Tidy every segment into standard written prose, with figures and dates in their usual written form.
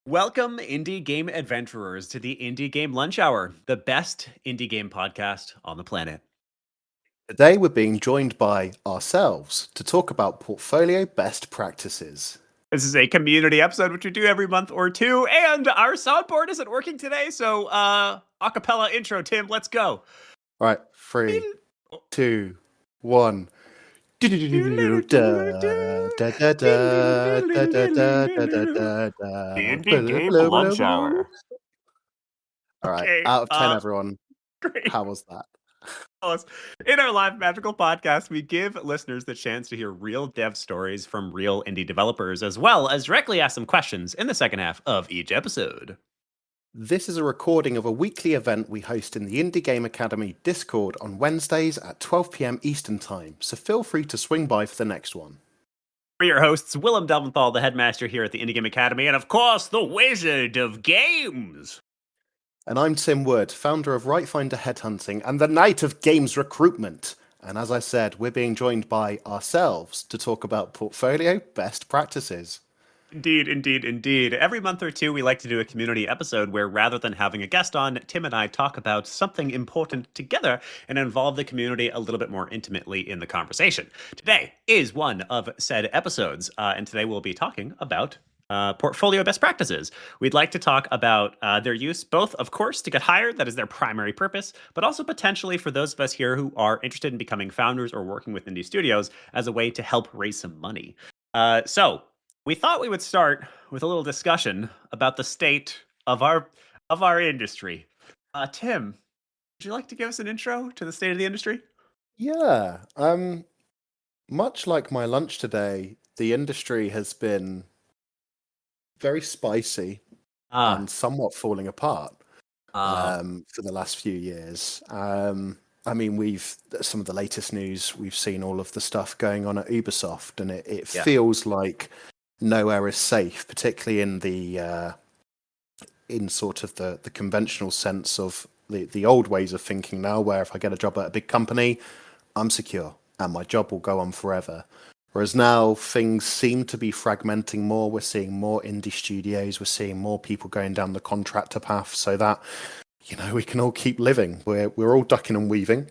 Welcome, indie game adventurers, to the Indie Game Lunch Hour, the best indie game podcast on the planet. Today, we're being joined by ourselves to talk about portfolio best practices. This is a community episode, which we do every month or two, and our soundboard isn't working today, so acapella intro, Tim, let's go. All right, 3, 2, 1. Indie Game Lunch Hour. All right, Okay, out of 10, everyone. great. How was that? In our live magical podcast, we give listeners the chance to hear real dev stories from real indie developers, as well as directly ask some questions in the second half of each episode. This is a recording of a weekly event we host in the Indie Game Academy Discord on Wednesdays at 12 p.m. Eastern Time, so feel free to swing by for the next one. We're your hosts, Willem Delventhal, the headmaster here at the Indie Game Academy, and of course, the Wizard of Games. And I'm Tim Wood, founder of Rightfinder Headhunting and the Knight of Games Recruitment. And as I said, we're being joined by ourselves to talk about portfolio best practices. Indeed. Every month or two, we like to do a community episode where rather than having a guest on, Tim and I talk about something important together and involve the community a little bit more intimately in the conversation. Today is one of said episodes, and today we'll be talking about portfolio best practices. We'd like to talk about their use, both, of course, to get hired, that is their primary purpose, but also potentially for those of us here who are interested in becoming founders or working with indie studios as a way to help raise some money. So we thought we would start with a little discussion about the state of our industry. Tim, would you like to give us an intro to the state of the industry? Yeah. Much like my lunch today, the industry has been very spicy and somewhat falling apart for the last few years. I mean, some of the latest news, we've seen all of the stuff going on at Ubisoft, and it feels like nowhere is safe, particularly in the in sort of the conventional sense of the old ways of thinking now, where if I get a job at a big company, I'm secure and my job will go on forever. Whereas now things seem to be fragmenting more. We're seeing more indie studios. We're seeing more people going down the contractor path, so that we can all keep living. We're all ducking and weaving.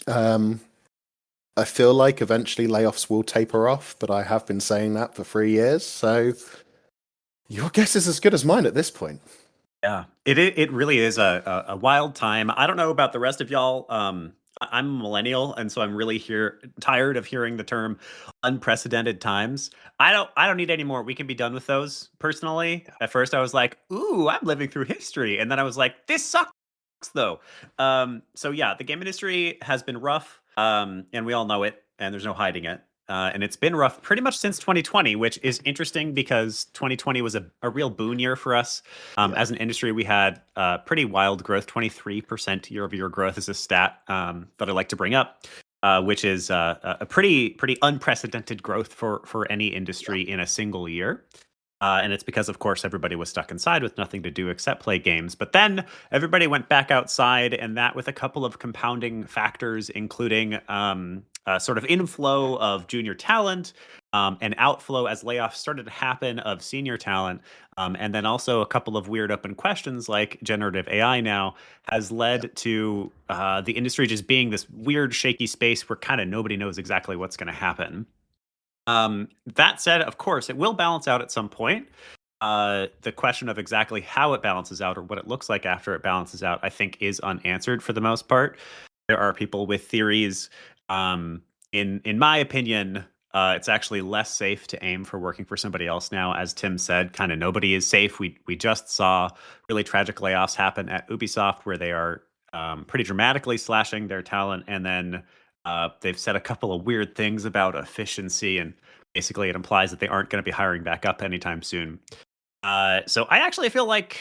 I feel like eventually layoffs will taper off, but I have been saying that for 3 years. So your guess is as good as mine at this point. Yeah, it really is a wild time. I don't know about the rest of y'all. I'm a millennial, and so I'm really tired of hearing the term unprecedented times. I don't need any more. We can be done with those. Personally, at first I was like, "Ooh, I'm living through history," and then I was like, "This sucks, though." So yeah, the game industry has been rough, and we all know it, and there's no hiding it. And it's been rough pretty much since 2020, which is interesting because 2020 was a real boon year for us. As an industry, we had pretty wild growth. 23% year-over-year growth is a stat that I like to bring up, which is a pretty unprecedented growth for any industry in a single year. And it's because, of course, everybody was stuck inside with nothing to do except play games. But then everybody went back outside, and that with a couple of compounding factors, including sort of inflow of junior talent and outflow as layoffs started to happen of senior talent. And then also a couple of weird open questions like generative AI now has led to the industry just being this weird, shaky space where kind of nobody knows exactly what's going to happen. That said, of course, it will balance out at some point. The question of exactly how it balances out or what it looks like after it balances out, I think, is unanswered for the most part. There are people with theories. In my opinion, it's actually less safe to aim for working for somebody else now. As Tim said, kind of nobody is safe. We just saw really tragic layoffs happen at Ubisoft, where they are pretty dramatically slashing their talent, and then they've said a couple of weird things about efficiency, and basically it implies that they aren't going to be hiring back up anytime soon. So I actually feel like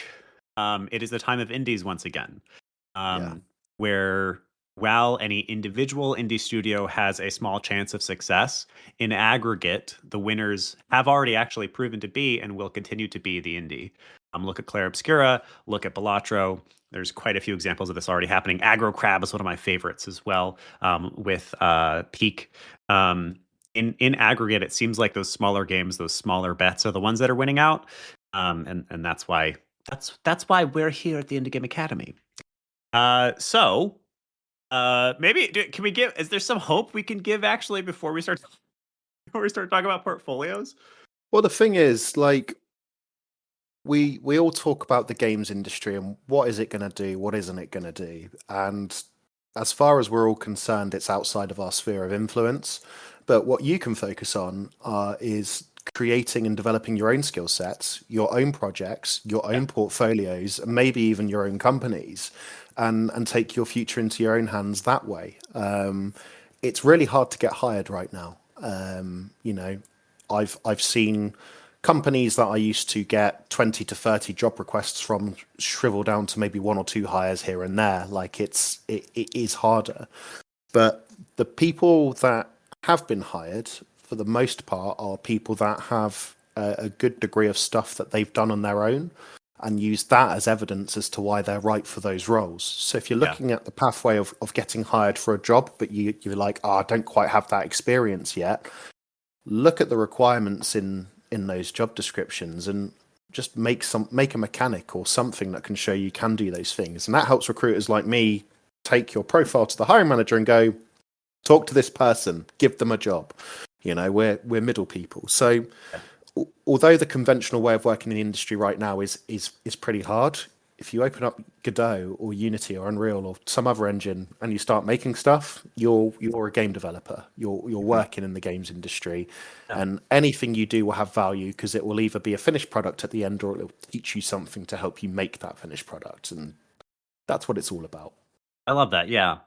it is the time of indies once again, where while any individual indie studio has a small chance of success, in aggregate, the winners have already actually proven to be and will continue to be the indie. Look at Claire Obscura, look at Balatro. There's quite a few examples of this already happening. Aggro Crab is one of my favorites as well, with Peak. In aggregate, it seems like those smaller games, those smaller bets are the ones that are winning out. And that's why we're here at the Indie Game Academy. So maybe can we give? Is there some hope we can give actually before we start talking about portfolios? Well, the thing is, like, we all talk about the games industry and what is it going to do, what isn't it going to do, and as far as we're all concerned, it's outside of our sphere of influence. But what you can focus on is creating and developing your own skill sets, your own projects, your Yeah, own portfolios, and maybe even your own companies, and take your future into your own hands that way. It's really hard to get hired right now. You know, I've seen companies that I used to get 20 to 30 job requests from shrivel down to maybe one or two hires here and there. Like it is harder. But the people that have been hired, for the most part, are people that have a good degree of stuff that they've done on their own and use that as evidence as to why they're right for those roles. So if you're yeah, looking at the pathway of getting hired for a job, but you're like, oh, I don't quite have that experience yet, look at the requirements in those job descriptions and just make a mechanic or something that can show you can do those things. And that helps recruiters like me take your profile to the hiring manager and go, talk to this person, give them a job. You know, we're middle people. So although the conventional way of working in the industry right now is pretty hard, if you open up Godot or Unity or Unreal or some other engine and you start making stuff, you're a game developer. You're mhm, working in the games industry, yeah. and anything you do will have value because it will either be a finished product at the end or it'll teach you something to help you make that finished product, and that's what it's all about. I love that. Yeah.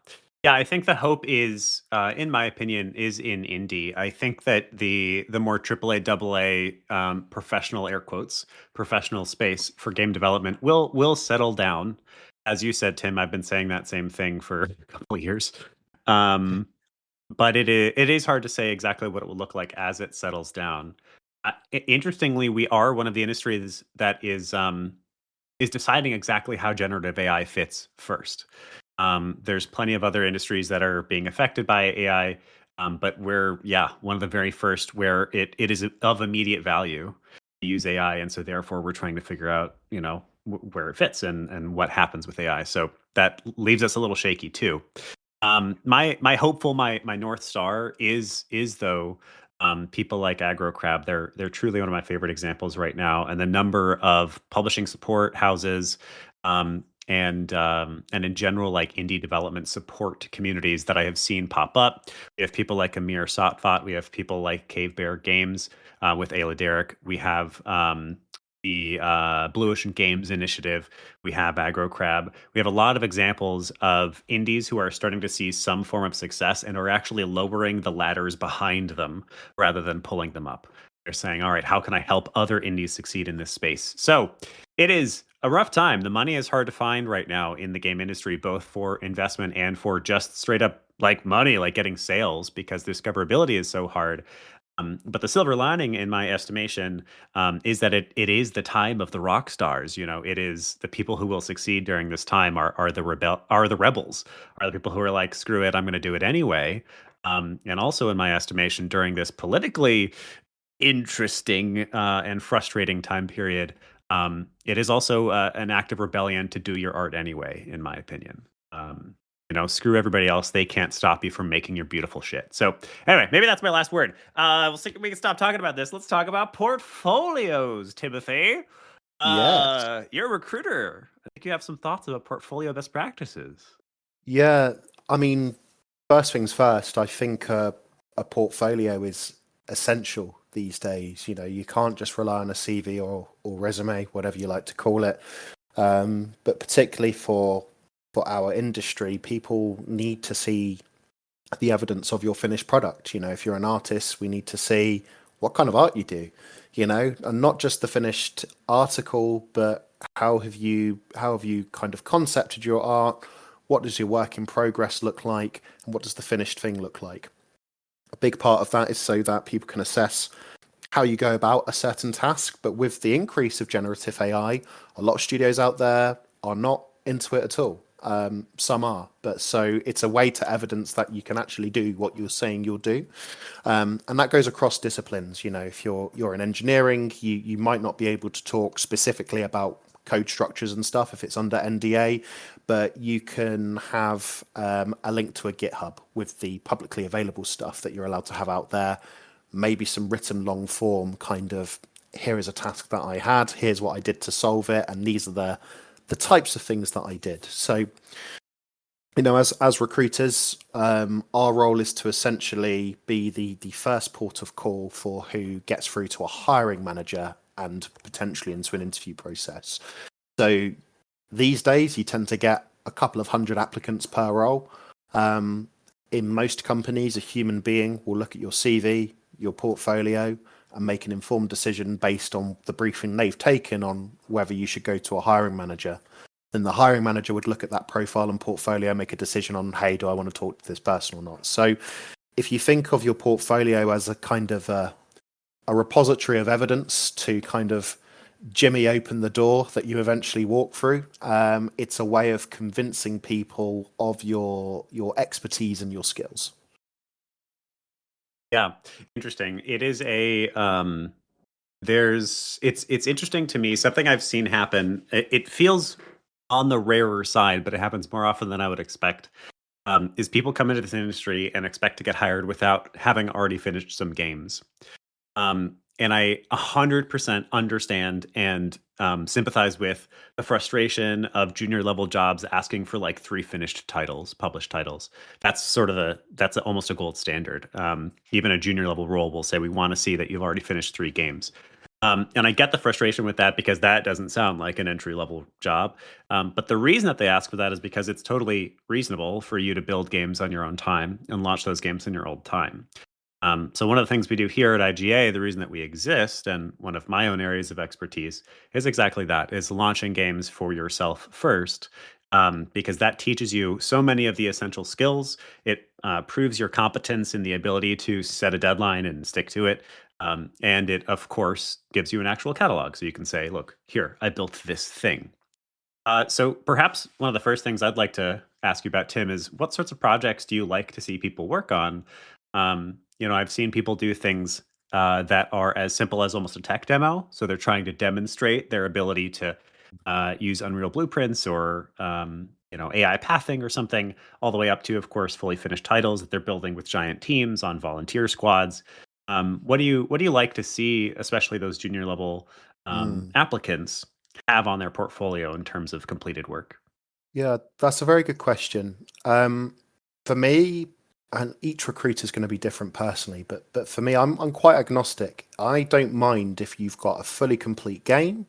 Yeah, I think the hope is, in my opinion, is in indie. I think that the more AAA, AA, professional air quotes, professional space for game development will settle down. As you said, Tim, I've been saying that same thing for a couple of years. Um, but it is hard to say exactly what it will look like as it settles down. Interestingly, we are one of the industries that is deciding exactly how generative AI fits first. There's plenty of other industries that are being affected by AI, but we're one of the very first where it is of immediate value to use AI, and so therefore we're trying to figure out where it fits and what happens with AI. So that leaves us a little shaky too. My hopeful my North Star is though people like Aggro Crab. They're truly one of my favorite examples right now, and the number of publishing support houses and in general like indie development support communities that I have seen pop up. We have people like Amir Satvat. We have people like Cave Bear Games with Ayla Derrick. We have the Blue Ocean Games Initiative. We have Aggro Crab. We have a lot of examples of indies who are starting to see some form of success and are actually lowering the ladders behind them rather than pulling them up. They're saying, all right, how can I help other indies succeed in this space? So it is a rough time. The money is hard to find right now in the game industry, both for investment and for just straight up like money, like getting sales, because discoverability is so hard. But the silver lining, in my estimation, is that it is the time of the rock stars. You know, it is the people who will succeed during this time are the rebels, are the people who are like, screw it, I'm going to do it anyway. And also, in my estimation, during this politically interesting and frustrating time period, it is also an act of rebellion to do your art anyway, in my opinion. Screw everybody else. They can't stop you from making your beautiful shit. So, anyway, maybe that's my last word. We can stop talking about this. Let's talk about portfolios, Timothy. Yes. You're a recruiter. I think you have some thoughts about portfolio best practices. Yeah. I mean, first things first, I think a portfolio is essential these days. You know, you can't just rely on a CV or resume, whatever you like to call it. But particularly for our industry, people need to see the evidence of your finished product. You know, if you're an artist, we need to see what kind of art you do, you know, and not just the finished article, but how have you kind of concepted your art? What does your work in progress look like? And what does the finished thing look like? A big part of that is so that people can assess how you go about a certain task. But with the increase of generative AI, a lot of studios out there are not into it at all. Some are, but so it's a way to evidence that you can actually do what you're saying you'll do, and that goes across disciplines. You know, if you're in engineering, you might not be able to talk specifically about code structures and stuff if it's under NDA, but you can have a link to a GitHub with the publicly available stuff that you're allowed to have out there. Maybe some written long form kind of, here is a task that I had, here's what I did to solve it, and these are the types of things that I did. So, you know, as recruiters, our role is to essentially be the first port of call for who gets through to a hiring manager and potentially into an interview process. So these days, you tend to get a couple of hundred applicants per role. In most companies, a human being will look at your CV, your portfolio, and make an informed decision based on the briefing they've taken on whether you should go to a hiring manager. Then the hiring manager would look at that profile and portfolio, make a decision on, hey, do I want to talk to this person or not? So if you think of your portfolio as a kind of a repository of evidence to kind of jimmy open the door that you eventually walk through, it's a way of convincing people of your expertise and your skills. Yeah, interesting. It is a it's interesting to me. Something I've seen happen. It feels on the rarer side, but it happens more often than I would expect. Is people come into this industry and expect to get hired without having already finished some games. And I 100% understand and sympathize with the frustration of junior level jobs asking for like 3 finished titles, published titles. That's almost a gold standard. Even a junior level role will say we want to see that you've already finished 3 games. And I get the frustration with that because that doesn't sound like an entry level job. But the reason that they ask for that is because it's totally reasonable for you to build games on your own time and launch those games in your own time. So one of the things we do here at IGA, the reason that we exist, and one of my own areas of expertise, is exactly that: is launching games for yourself first, because that teaches you so many of the essential skills. It proves your competence in the ability to set a deadline and stick to it. And it, of course, gives you an actual catalog. So you can say, look, here, I built this thing. So perhaps one of the first things I'd like to ask you about, Tim, is what sorts of projects do you like to see people work on? I've seen people do things that are as simple as almost a tech demo. So they're trying to demonstrate their ability to use Unreal blueprints or AI pathing or something, all the way up to, of course, fully finished titles that they're building with giant teams on volunteer squads. What do you like to see, especially those junior level Mm. applicants, have on their portfolio in terms of completed work? Yeah, that's a very good question. For me, and each recruiter is going to be different personally, but for me, I'm quite agnostic. I don't mind if you've got a fully complete game,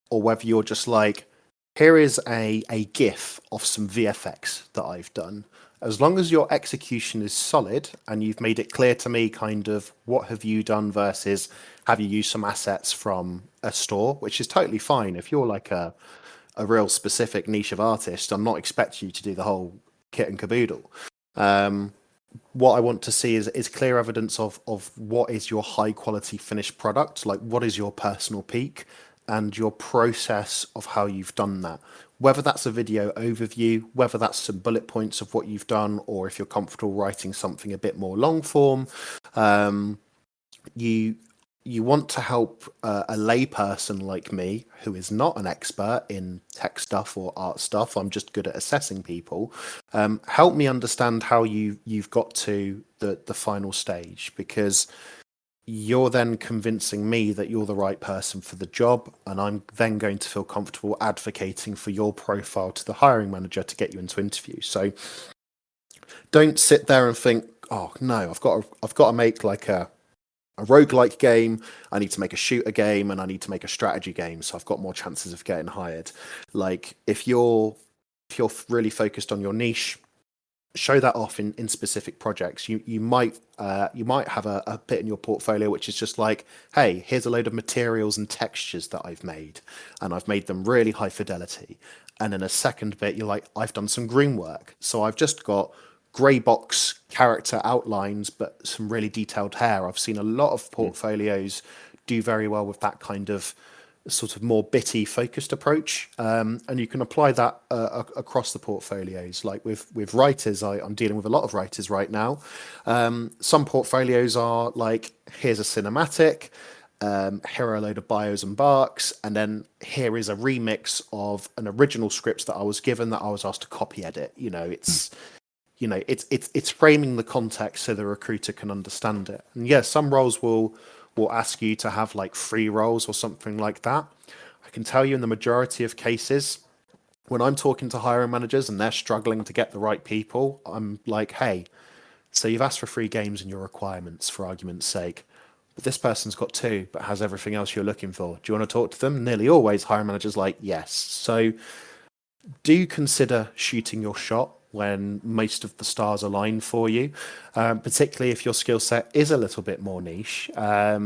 or whether you're just like, here is a GIF of some VFX that I've done. As long as your execution is solid and you've made it clear to me kind of what have you done versus have you used some assets from a store, which is totally fine. If you're like a real specific niche of artist, I'm not expecting you to do the whole kit and caboodle. What I want to see is clear evidence of what is your high quality finished product, like what is your personal peak and your process of how you've done that. Whether that's a video overview, whether that's some bullet points of what you've done, or if you're comfortable writing something a bit more long form, you you want to help a layperson like me, who is not an expert in tech stuff or art stuff. I'm just good at assessing people. Help me understand how you've got to the final stage, because you're then convincing me that you're the right person for the job, and I'm then going to feel comfortable advocating for your profile to the hiring manager to get you into interview. So don't sit there and think, oh no, I've got to make like a roguelike game, I need to make a shooter game, and I need to make a strategy game, so I've got more chances of getting hired. Like if you're really focused on your niche, show that off in specific projects. You might have a bit in your portfolio which is just like, hey, here's a load of materials and textures that I've made, and I've made them really high fidelity. And in a second bit, you're like, I've done some green work, so I've just got grey box character outlines but some really detailed hair. I've seen a lot of portfolios do very well with that kind of sort of more bitty focused approach, and you can apply that across the portfolios. Like with writers, I'm dealing with a lot of writers right now. Some portfolios are like, here's a cinematic, here are a load of bios and barks, and then here is a remix of an original script that I was given that I was asked to copy edit. It's framing the context so the recruiter can understand it. And yes, some roles will ask you to have like 3 roles or something like that. I can tell you in the majority of cases, when I'm talking to hiring managers and they're struggling to get the right people, I'm like, hey, so you've asked for 3 games in your requirements, for argument's sake, but this person's got 2 but has everything else you're looking for. Do you want to talk to them? Nearly always hiring managers like, yes. So do consider shooting your shot when most of the stars align for you, particularly if your skill set is a little bit more niche. I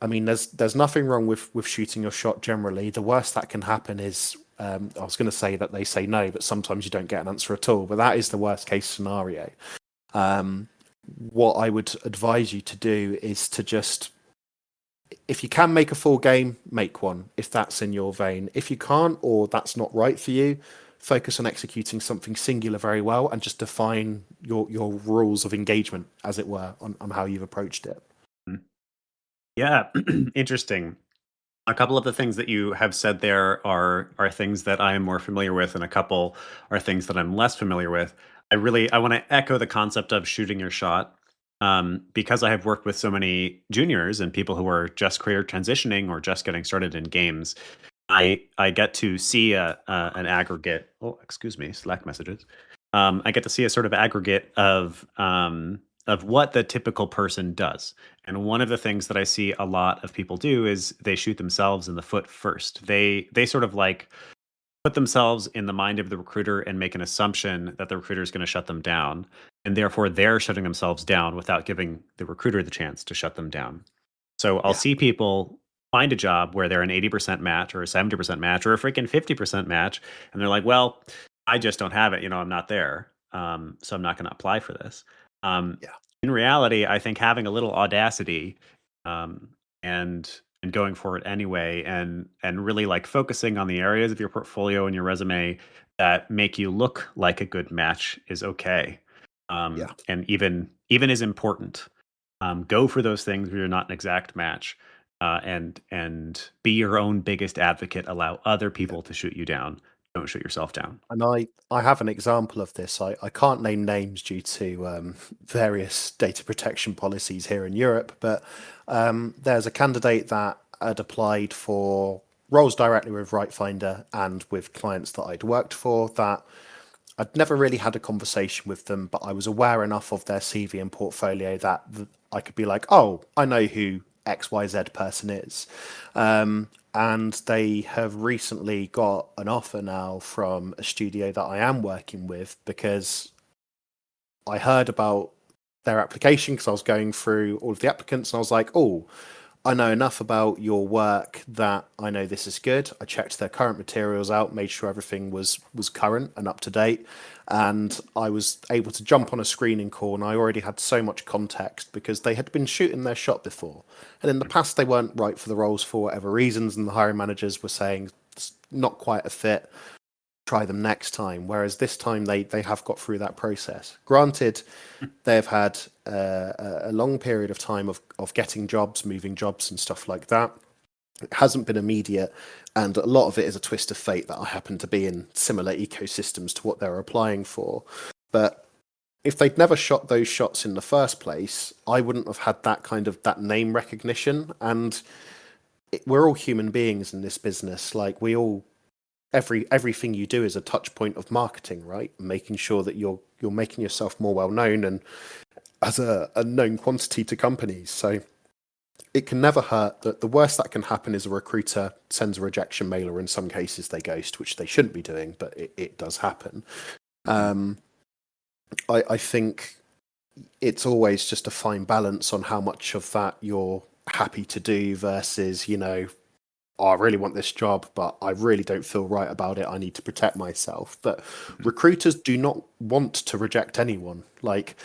mean, there's nothing wrong with shooting your shot generally. The worst that can happen is, I was going to say that they say no, but sometimes you don't get an answer at all. But that is the worst case scenario. What I would advise you to do is to just, if you can make a full game, make one, if that's in your vein. If you can't, or that's not right for you, focus on executing something singular very well and just define your rules of engagement, as it were, on how you've approached it. Yeah, interesting. A couple of the things that you have said there are things that I am more familiar with, and a couple are things that I'm less familiar with. I want to echo the concept of shooting your shot, because I have worked with so many juniors and people who are just career transitioning or just getting started in games. I get to see an aggregate. Oh, excuse me, Slack messages. I get to see a sort of aggregate of what the typical person does. And one of the things that I see a lot of people do is they shoot themselves in the foot first. They sort of like put themselves in the mind of the recruiter and make an assumption that the recruiter is going to shut them down, and therefore they're shutting themselves down without giving the recruiter the chance to shut them down. So I'll Yeah, see people find a job where they're an 80% match or a 70% match or a freaking 50% match. And they're like, well, I just don't have it. I'm not there. So I'm not going to apply for this. Um, yeah, in reality, I think having a little audacity, um, and going for it anyway, and really like focusing on the areas of your portfolio and your resume that make you look like a good match is okay. yeah. And even is important. Go for those things where you're not an exact match, and be your own biggest advocate. Allow other people to shoot you down. Don't shoot yourself down. And I have an example of this. I can't name names due to various data protection policies here in Europe, but there's a candidate that had applied for roles directly with RightFinder and with clients that I'd worked for that I'd never really had a conversation with them, but I was aware enough of their CV and portfolio that I could be like, oh, I know who XYZ person is. And they have recently got an offer now from a studio that I am working with because I heard about their application because I was going through all of the applicants and I was like, oh, I know enough about your work that I know this is good. I checked their current materials out, made sure everything was current and up to date, and I was able to jump on a screening call. And I already had so much context because they had been shooting their shot before, and in the past they weren't right for the roles for whatever reasons, and the hiring managers were saying it's not quite a fit. Try them next time. Whereas this time they have got through that process. Granted, they've had a long period of time of getting jobs, moving jobs, and stuff like that. It hasn't been immediate, and a lot of it is a twist of fate that I happen to be in similar ecosystems to what they're applying for. But if they'd never shot those shots in the first place, I wouldn't have had that kind of that name recognition. And we're all human beings in this business. Like we all everything you do is a touch point of marketing, right? Making sure that you're making yourself more well known and as a known quantity to companies. So it can never hurt. That the worst that can happen is a recruiter sends a rejection mail, or in some cases they ghost, which they shouldn't be doing, but it does happen. Um, I think it's always just a fine balance on how much of that you're happy to do versus, oh, I really want this job, but I really don't feel right about it. I need to protect myself. But recruiters do not want to reject anyone. Like,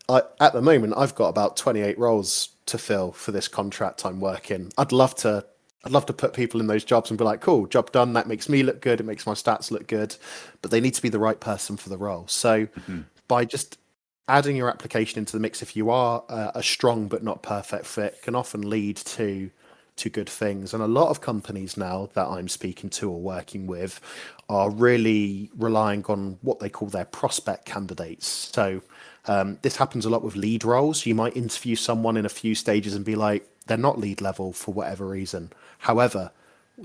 at the moment, I've got about 28 roles to fill for this contract I'm working. I'd love to I'd love to put people in those jobs and be like, cool, job done. That makes me look good. It makes my stats look good. But they need to be the right person for the role. So Mhm. by just adding your application into the mix, if you are a strong but not perfect fit, can often lead to good things. And a lot of companies now that I'm speaking to or working with are really relying on what they call their prospect candidates. So this happens a lot with lead roles. You might interview someone in a few stages and be like, they're not lead level for whatever reason. However,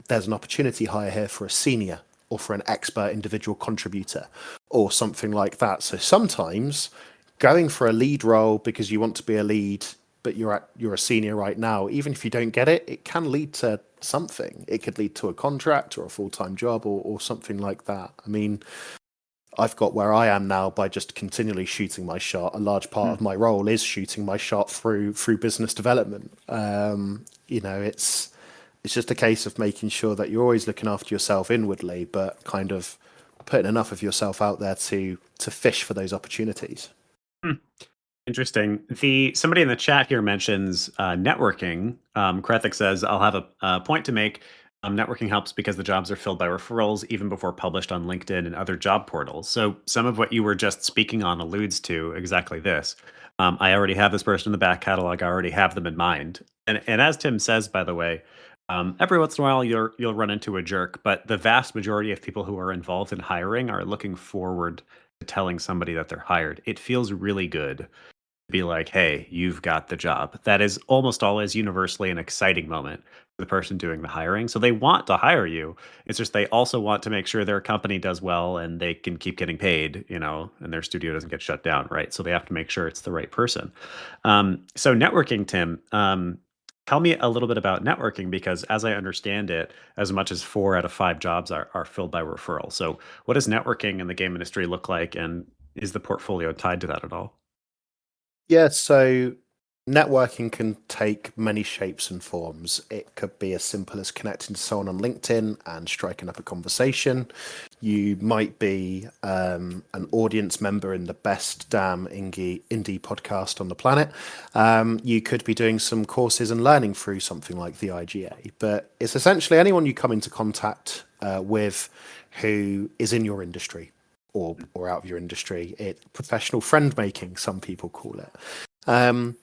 there's an opportunity hire here for a senior or for an expert individual contributor or something like that. So sometimes going for a lead role because you want to be a lead, but you're a senior right now, even if you don't get it, it can lead to something. It could lead to a contract or a full-time job or something like that. I mean, I've got where I am now by just continually shooting my shot. A large part Hmm. of my role is shooting my shot through business development. It's just a case of making sure that you're always looking after yourself inwardly, but kind of putting enough of yourself out there to fish for those opportunities. Hmm. Interesting. The somebody in the chat here mentions networking. Krethik says, "I'll have a point to make. Networking helps because the jobs are filled by referrals even before published on LinkedIn and other job portals." So some of what you were just speaking on alludes to exactly this. I already have this person in the back catalog. I already have them in mind. And as Tim says, by the way, every once in a while you'll run into a jerk, but the vast majority of people who are involved in hiring are looking forward to telling somebody that they're hired. It feels really good be like, hey, you've got the job. That is almost always universally an exciting moment for the person doing the hiring. So they want to hire you. It's just they also want to make sure their company does well and they can keep getting paid, and their studio doesn't get shut down, right? So they have to make sure it's the right person. So networking, Tim, tell me a little bit about networking because as I understand it, as much as 4 out of 5 jobs are filled by referral. So what does networking in the game industry look like? And is the portfolio tied to that at all? Yeah, so networking can take many shapes and forms. It could be as simple as connecting to someone on LinkedIn and striking up a conversation. You might be an audience member in the best damn indie podcast on the planet. You could be doing some courses and learning through something like the IGA. But it's essentially anyone you come into contact with who is in your industry or out of your industry. It professional friend making, some people call it. Um,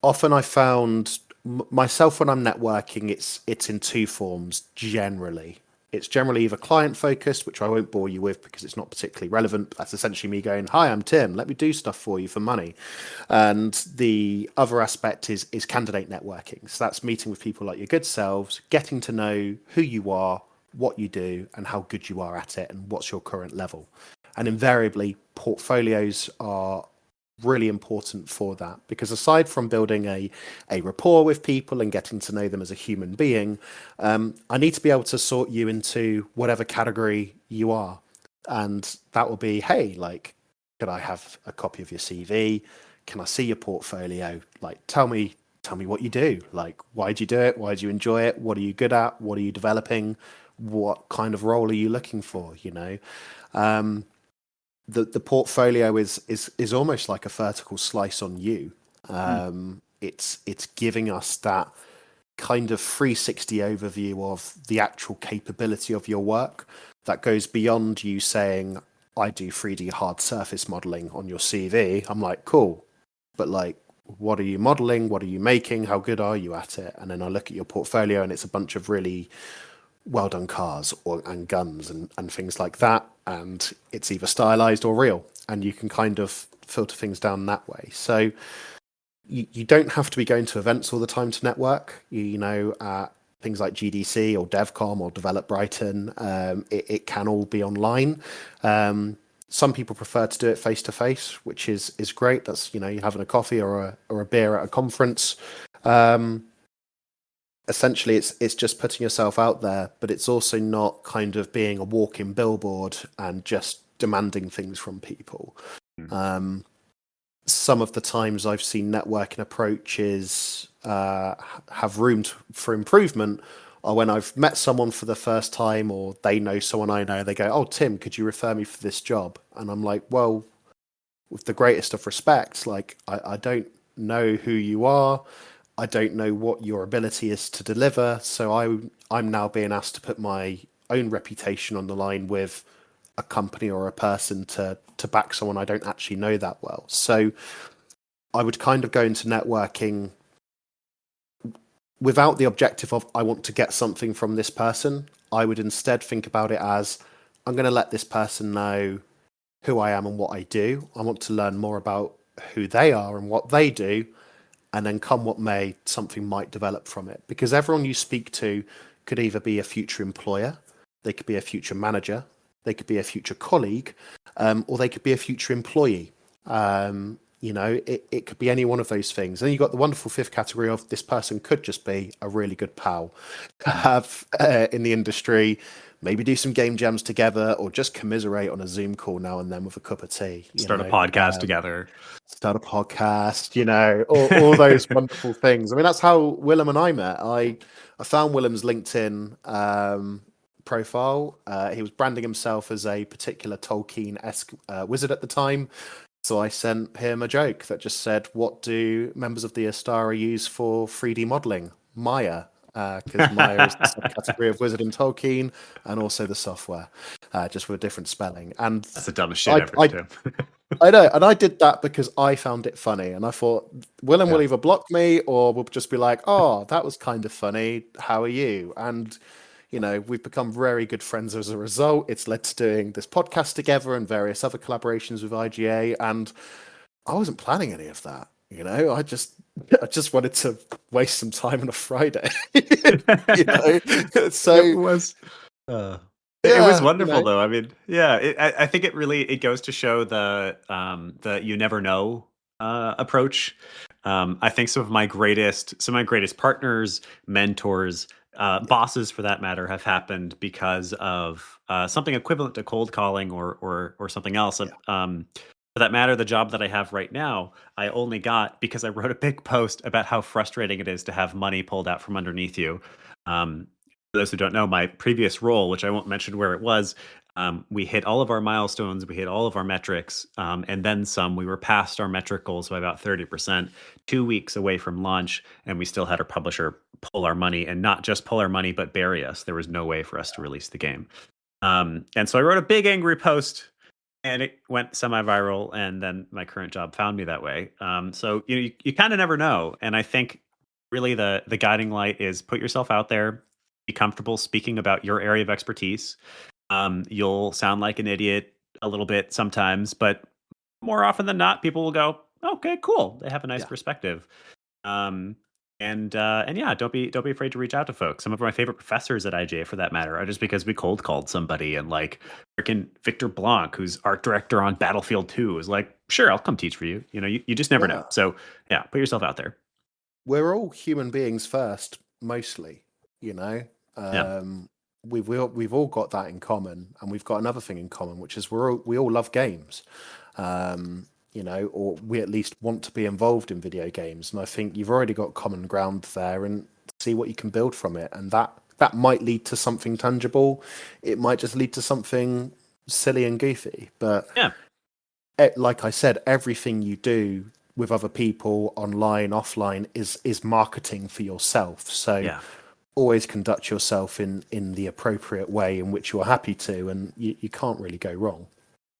Often I found myself when I'm networking, it's in two forms generally. It's generally either client focused, which I won't bore you with because it's not particularly relevant. But that's essentially me going, "Hi, I'm Tim. Let me do stuff for you for money." And the other aspect is candidate networking. So that's meeting with people like your good selves, getting to know who you are, what you do, and how good you are at it, and what's your current level. And invariably, portfolios are really important for that because aside from building a rapport with people and getting to know them as a human being, I need to be able to sort you into whatever category you are. And that will be, hey, like, could I have a copy of your CV? Can I see your portfolio? Like, tell me what you do. Like, why do you do it? Why do you enjoy it? What are you good at? What are you developing? What kind of role are you looking for? Um, the portfolio is almost like a vertical slice on you. Hmm. It's giving us that kind of 360 overview of the actual capability of your work that goes beyond you saying, I do 3D hard surface modeling on your CV. I'm like, cool, but like, what are you modeling? What are you making? How good are you at it? And then I look at your portfolio and it's a bunch of really well done cars and guns and things like that. And it's either stylized or real. And you can kind of filter things down that way. So you don't have to be going to events all the time to network. Things like GDC or DevCom or Develop Brighton, it can all be online. Some people prefer to do it face to face, which is great. That's you're having a coffee or a beer at a conference. Essentially it's just putting yourself out there, but it's also not kind of being a walking billboard and just demanding things from people. Hmm. Some of the times I've seen networking approaches have room for improvement are when I've met someone for the first time or they know someone I know. They go, "Oh, Tim, could you refer me for this job?" And I'm like, well, with the greatest of respects, like I don't know who you are. I don't know what your ability is to deliver. So I'm now being asked to put my own reputation on the line with a company or a person to back someone I don't actually know that well. So I would kind of go into networking without the objective of I want to get something from this person. I would instead think about it as I'm going to let this person know who I am and what I do. I want to learn more about who they are and what they do, and then come what may, something might develop from it. Because everyone you speak to could either be a future employer, they could be a future manager, they could be a future colleague, or they could be a future employee. It could be any one of those things. And you've got the wonderful fifth category of this person could just be a really good pal to have in the industry, maybe do some game jams together or just commiserate on a Zoom call now and then with a cup of tea. Start a podcast together. Start a podcast, all those wonderful things. I mean, that's how Willem and I met. I found Willem's LinkedIn profile. He was branding himself as a particular Tolkien-esque wizard at the time. So I sent him a joke that just said, "What do members of the Astara use for 3D modeling?" Maya, because Maya is the subcategory of Wizard and Tolkien, and also the software, just with a different spelling. And that's the dumbest shit ever, too. I know, and I did that because I found it funny, and I thought Willem will either block me or will just be like, "Oh, that was kind of funny. How are you?" And we've become very good friends as a result. It's led to doing this podcast together and various other collaborations with IGA. And I wasn't planning any of that. I just wanted to waste some time on a Friday. So it was. It was wonderful, though. I mean, I think it goes to show the you never know approach. I think some of my greatest partners, mentors, bosses for that matter, have happened because of something equivalent to cold calling or something else. For that matter, the job that I have right now, I only got because I wrote a big post about how frustrating it is to have money pulled out from underneath you. For those who don't know, my previous role, which I won't mention where it was, we hit all of our milestones, we hit all of our metrics, and then some. We were past our metric goals by about 30%, 2 weeks away from launch, and we still had our publisher pull our money, and not just pull our money, but bury us. There was no way for us to release the game. And so I wrote a big angry post, and it went semi-viral, and then my current job found me that way. So you kind of never know, and I think really the guiding light is put yourself out there, be comfortable speaking about your area of expertise. You'll sound like an idiot a little bit sometimes, but more often than not, people will go, "Okay, cool." They have a nice perspective. And yeah, don't be afraid to reach out to folks. Some of my favorite professors at IGA, for that matter, are just because we cold called somebody, and like freaking Victor Blanc, who's art director on Battlefield 2, is like, "Sure, I'll come teach for you." You just never know. So yeah, put yourself out there. We're all human beings first, mostly. We've all got that in common, and we've got another thing in common, which is we all love games. Or we at least want to be involved in video games. And I think you've already got common ground there, and see what you can build from it. And that might lead to something tangible. It might just lead to something silly and goofy. But like I said, everything you do with other people, online, offline, is marketing for yourself. So always conduct yourself in the appropriate way in which you're happy to, and you can't really go wrong.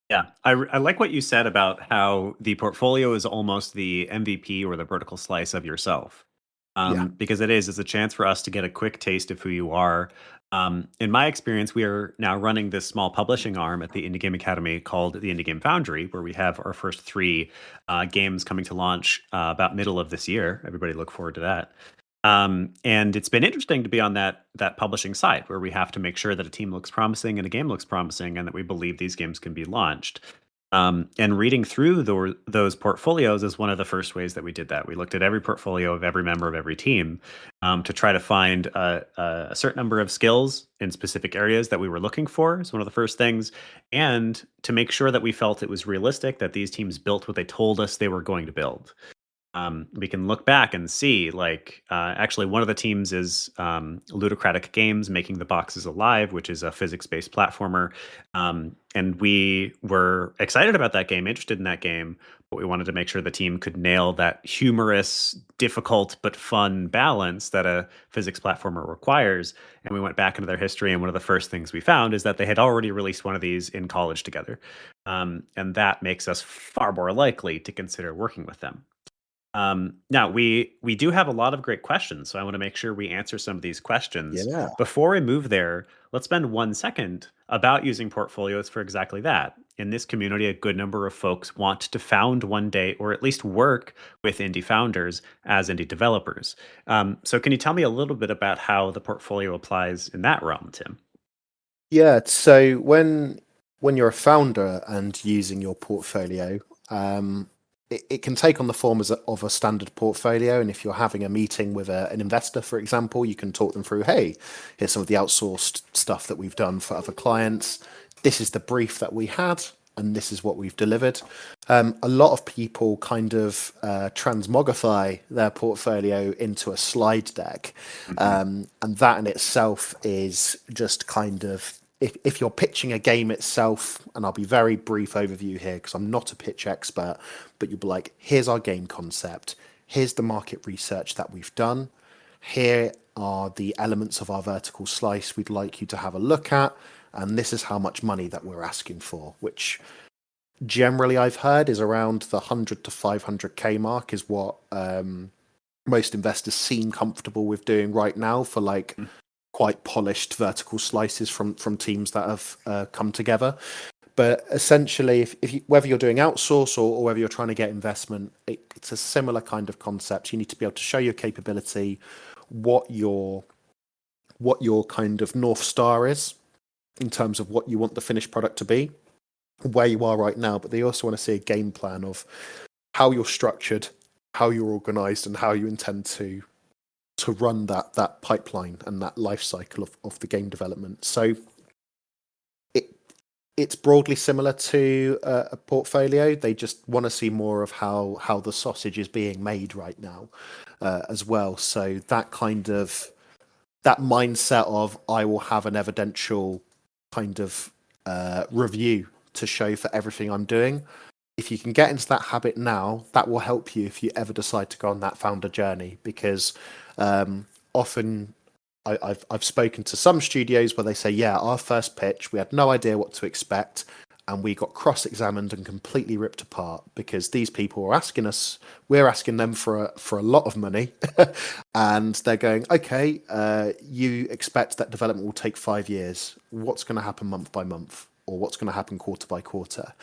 Yeah, I like what you said about how the portfolio is almost the MVP or the vertical slice of yourself. Because it's a chance for us to get a quick taste of who you are. In my experience, we are now running this small publishing arm at the Indie Game Academy called the Indie Game Foundry, where we have our first 3 games coming to launch about middle of this year. Everybody look forward to that. And it's been interesting to be on that publishing side, where we have to make sure that a team looks promising and a game looks promising, and that we believe these games can be launched. And reading through those portfolios is one of the first ways that we did that. We looked at every portfolio of every member of every team to try to find a certain number of skills in specific areas that we were looking for. It's one of the first things. And to make sure that we felt it was realistic, that these teams built what they told us they were going to build. We can look back and see, like, actually, one of the teams is Ludocratic Games, making the boxes alive, which is a physics-based platformer. And we were excited about that game, interested in that game, but we wanted to make sure the team could nail that humorous, difficult but fun balance that a physics platformer requires. And we went back into their history, and one of the first things we found is that they had already released one of these in college together, and that makes us far more likely to consider working with them. Now we do have a lot of great questions, so I want to make sure we answer some of these questions. Yeah. Before we move there, let's spend 1 second about using portfolios for exactly that. In this community, a good number of folks want to found one day, or at least work with indie founders as indie developers. So, can you tell me a little bit about how the portfolio applies in that realm, Tim? Yeah, so when you're a founder and using your portfolio, it can take on the form of a standard portfolio. And if you're having a meeting with an investor, for example, you can talk them through, hey, here's some of the outsourced stuff that we've done for other clients. This is the brief that we had, and this is what we've delivered. A lot of people kind of transmogrify their portfolio into a slide deck. Hmm. And that in itself is just kind of, if you're pitching a game itself, and I'll be very brief overview here because I'm not a pitch expert, but you'll be like, here's our game concept, here's the market research that we've done, here are the elements of our vertical slice we'd like you to have a look at, and this is how much money that we're asking for, which generally I've heard is around the 100 to 500k mark is what most investors seem comfortable with doing right now for like quite polished vertical slices from teams that have come together. But essentially, if you, whether you're doing outsource or whether you're trying to get investment, it's a similar kind of concept. You need to be able to show your capability, what your kind of North Star is in terms of what you want the finished product to be, where you are right now. But they also want to see a game plan of how you're structured, how you're organized, and how you intend to run that pipeline and that life cycle of the game development. So it's broadly similar to a portfolio. They just want to see more of how the sausage is being made right now as well. So that kind of that mindset of I will have an evidential kind of review to show for everything I'm doing. If you can get into that habit now, that will help you if you ever decide to go on that founder journey. Because often I've spoken to some studios where they say, yeah, our first pitch, we had no idea what to expect, and we got cross-examined and completely ripped apart because these people were asking us, we're asking them for a lot of money, and they're going, okay, you expect that development will take 5 years. What's going to happen month by month? Or what's going to happen quarter by quarter?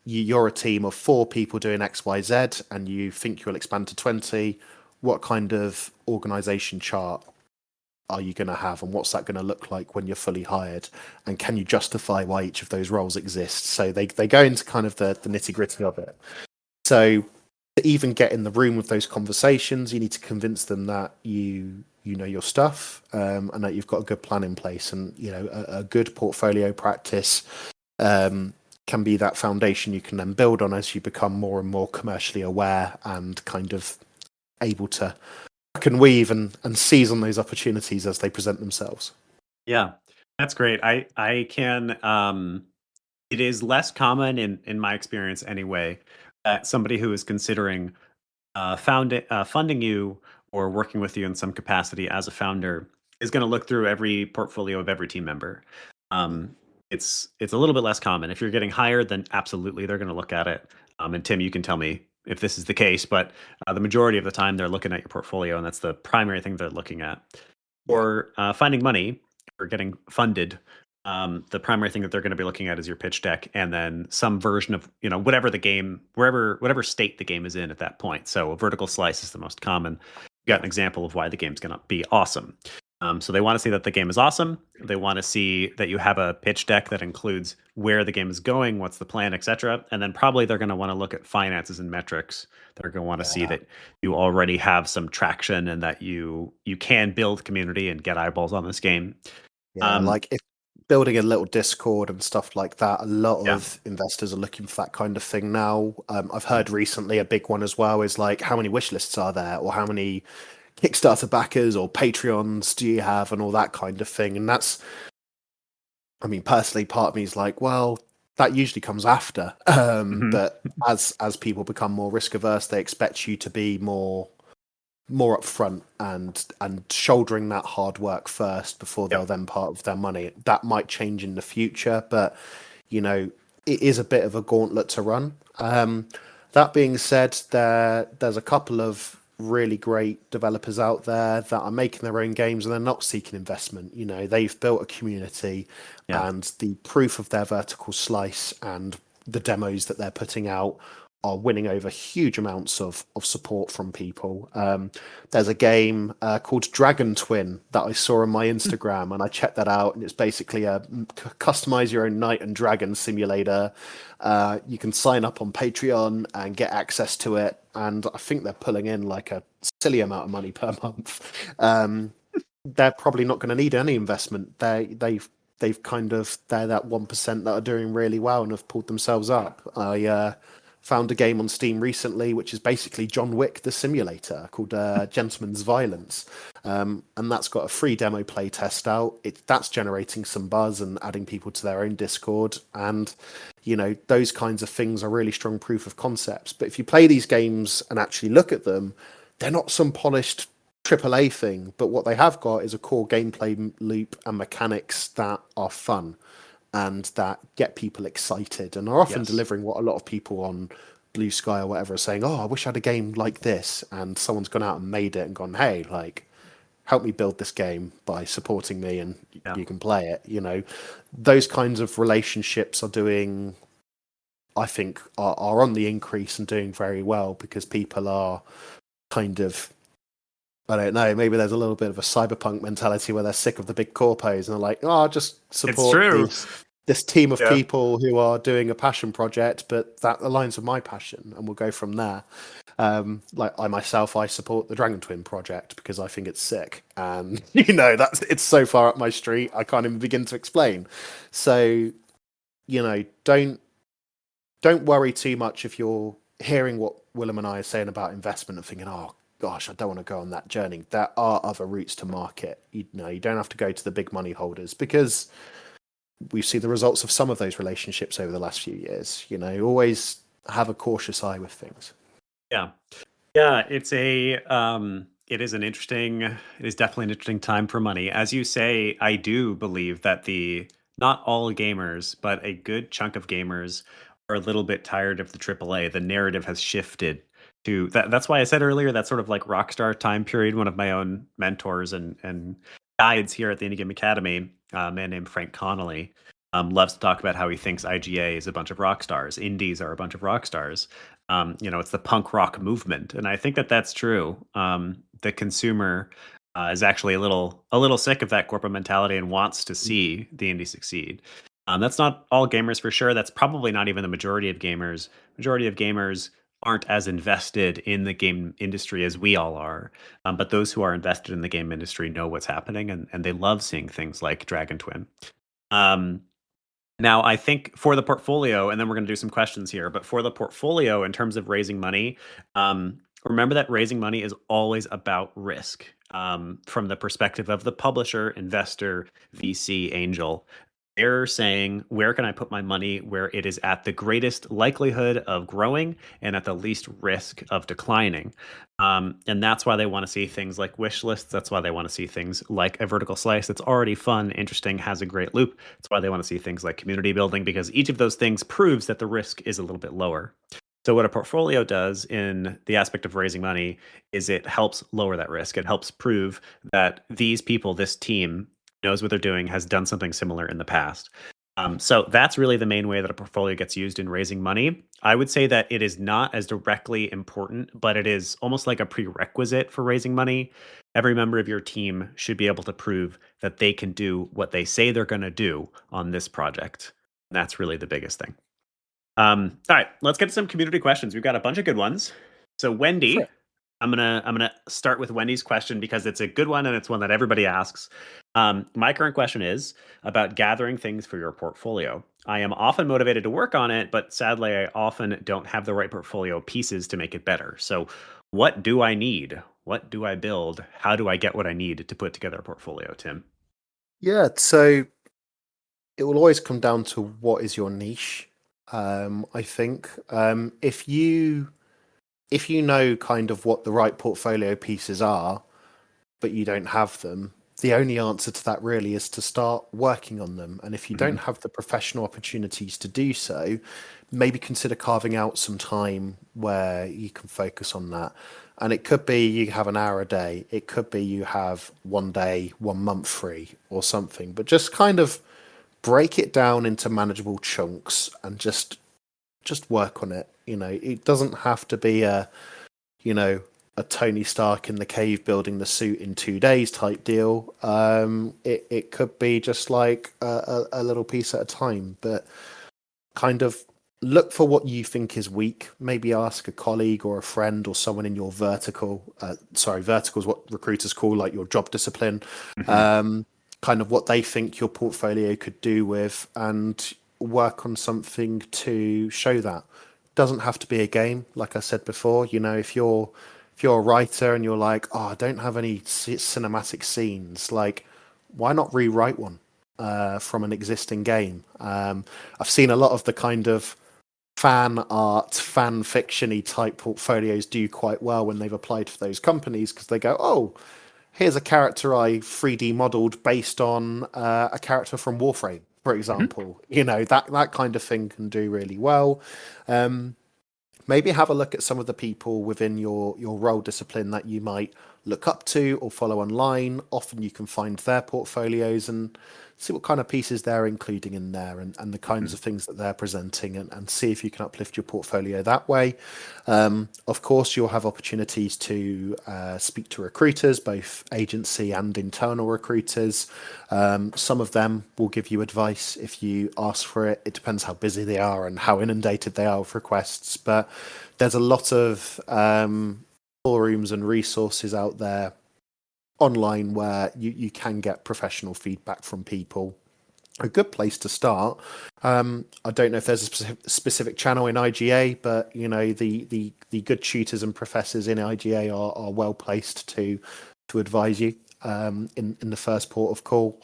You're a team of 4 people doing X, Y, Z, and you think you'll expand to 20. What kind of organization chart are you going to have, and what's that going to look like when you're fully hired, and can you justify why each of those roles exist? So they go into kind of the nitty gritty of it. So to even get in the room with those conversations, you need to convince them that you know your stuff, and that you've got a good plan in place, and a good portfolio practice can be that foundation you can then build on as you become more and more commercially aware and kind of able to can weave and seize on those opportunities as they present themselves. Yeah, that's great. I can it is less common in my experience anyway that somebody who is considering funding you or working with you in some capacity as a founder is going to look through every portfolio of every team member. Um, it's a little bit less common. If you're getting hired, then absolutely they're going to look at it. And Tim, you can tell me if this is the case, but the majority of the time they're looking at your portfolio, and that's the primary thing they're looking at. Yeah. Or finding money or getting funded, the primary thing that they're going to be looking at is your pitch deck, and then some version of whatever the game, whatever state the game is in at that point. So a vertical slice is the most common. You got an example of why the game's going to be awesome. So they want to see that the game is awesome. They want to see that you have a pitch deck that includes where the game is going, what's the plan, etc. And then probably they're going to want to look at finances and metrics. They're going to want to see Yeah. that you already have some traction and that you can build community and get eyeballs on this game. Yeah, Um, like building a little Discord and stuff like that. A lot Yeah. of investors are looking for that kind of thing now. I've heard recently a big one as well is like, how many wish lists are there, or how many Kickstarter backers or Patreons do you have, and all that kind of thing. And that's, I mean, personally, part of me is like, well, that usually comes after. Hmm. But as people become more risk averse, they expect you to be more upfront and shouldering that hard work first before they'll Yep. then part of their money. That might change in the future, but you know, it is a bit of a gauntlet to run. That being said, there's a couple of really great developers out there that are making their own games and they're not seeking investment. You know, they've built a community, Yeah. and the proof of their vertical slice and the demos that they're putting out are winning over huge amounts of support from people. There's a game called Dragon Twin that I saw on my Instagram, and I checked that out, and it's basically a customize your own knight and dragon simulator. You can sign up on Patreon and get access to it, and I think they're pulling in like a silly amount of money per month. They're probably not going to need any investment. They've kind of, they're that 1% that are doing really well and have pulled themselves up. I found a game on Steam recently, which is basically John Wick the simulator, called Gentleman's Violence, and that's got a free demo play test out. That's generating some buzz and adding people to their own Discord, and you know, those kinds of things are really strong proof of concepts. But if you play these games and actually look at them, they're not some polished AAA thing, but what they have got is a core gameplay loop and mechanics that are fun and that get people excited and are often Yes. delivering what a lot of people on Blue Sky or whatever are saying, oh, I wish I had a game like this. And someone's gone out and made it and gone, hey, like, help me build this game by supporting me and Yeah. you can play it. You know, those kinds of relationships are doing, I think, are on the increase and doing very well because people are kind of, I don't know, maybe there's a little bit of a cyberpunk mentality where they're sick of the big corpos and they're like, oh, I'll just It's support true. this team of Yeah. people who are doing a passion project, but that aligns with my passion, and we'll go from there. Like I myself, I support the Dragon Twin project because I think it's sick, and you know it's so far up my street I can't even begin to explain. So you know, don't worry too much if you're hearing what Willem and I are saying about investment and thinking, oh gosh, I don't want to go on that journey. There are other routes to market. You know, you don't have to go to the big money holders because we see the results of some of those relationships over the last few years. You know, always have a cautious eye with things. Yeah. Yeah, it is it is definitely an interesting time for money. As you say, I do believe that the not all gamers, but a good chunk of gamers are a little bit tired of the AAA. The narrative has shifted to that. That's why I said earlier that sort of like Rockstar time period. One of my own mentors and guides here at the Indie Game Academy, a man named Frank Connolly, loves to talk about how he thinks IGA is a bunch of rock stars. Indies are a bunch of rock stars. You know, it's the punk rock movement, and I think that that's true. The consumer is actually a little sick of that corporate mentality and wants to see the indie succeed. That's not all gamers for sure. That's probably not even the majority of gamers. Majority of gamers aren't as invested in the game industry as we all are. But those who are invested in the game industry know what's happening, and they love seeing things like Dragon Twin. Um, Now, I think for the portfolio, and then we're going to do some questions here, but for the portfolio, in terms of raising money, remember that raising money is always about risk from the perspective of the publisher, investor, VC, angel. They're saying, where can I put my money where it is at the greatest likelihood of growing and at the least risk of declining? And that's why they want to see things like wish lists. That's why they want to see things like a vertical slice that's already fun, interesting, has a great loop. That's why they want to see things like community building, because each of those things proves that the risk is a little bit lower. So, what a portfolio does in the aspect of raising money is it helps lower that risk. It helps prove that these people, this team, knows what they're doing, has done something similar in the past. So that's really the main way that a portfolio gets used in raising money. I would say that it is not as directly important, but it is almost like a prerequisite for raising money. Every member of your team should be able to prove that they can do what they say they're going to do on this project. That's really the biggest thing. All right, let's get to some community questions. We've got a bunch of good ones. So, For Wendy, it. I'm gonna start with Wendy's question because it's a good one and it's one that everybody asks. My current question is about gathering things for your portfolio. I am often motivated to work on it, but sadly, I often don't have the right portfolio pieces to make it better. So, what do I need? What do I build? How do I get what I need to put together a portfolio, Tim? Yeah, so it will always come down to what is your niche. I think if you know kind of what the right portfolio pieces are, but you don't have them, the only answer to that really is to start working on them. And if you don't Mhm. have the professional opportunities to do so, maybe consider carving out some time where you can focus on that. And it could be you have an hour a day, it could be you have one day, 1 month free or something, but just kind of break it down into manageable chunks and just work on it. It doesn't have to be you know, a Tony Stark in the cave building the suit in 2 days type deal. It could be just like a little piece at a time, but kind of look for what you think is weak. Maybe ask a colleague or a friend or someone in your vertical. Vertical is what recruiters call like your job discipline. Mhm. Um, Kind of what they think your portfolio could do with, and work on something to show that. Doesn't have to be a game, like I said before. If you're a writer and you're like, oh, I don't have any cinematic scenes, like, why not rewrite one from an existing game? I've seen a lot of the kind of fan art, fan fictiony type portfolios do quite well when they've applied for those companies because they go, oh, here's a character I 3D modeled based on a character from Warframe, for Mhm. example. That kind of thing can do really well. Um, Maybe have a look at some of the people within your role discipline that you might look up to or follow online. Often you can find their portfolios and see what kind of pieces they're including in there, and the kinds Mhm. of things that they're presenting, and see if you can uplift your portfolio that way. Of course, you'll have opportunities to speak to recruiters, both agency and internal recruiters. Some of them will give you advice if you ask for it. It depends how busy they are and how inundated they are with requests. But there's a lot of forums and resources out there online where you can get professional feedback from people. A good place to start. I don't know if there's a specific channel in IGA, but the good tutors and professors in IGA are well placed to advise you in the first port of call.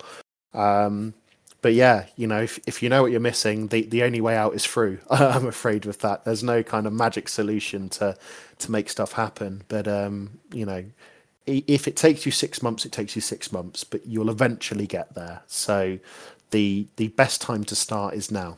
Um, but yeah, if you know what you're missing, the only way out is through. I'm afraid with that. There's no kind of magic solution to make stuff happen. But if it takes you 6 months, it takes you 6 months, but you'll eventually get there. So the best time to start is now.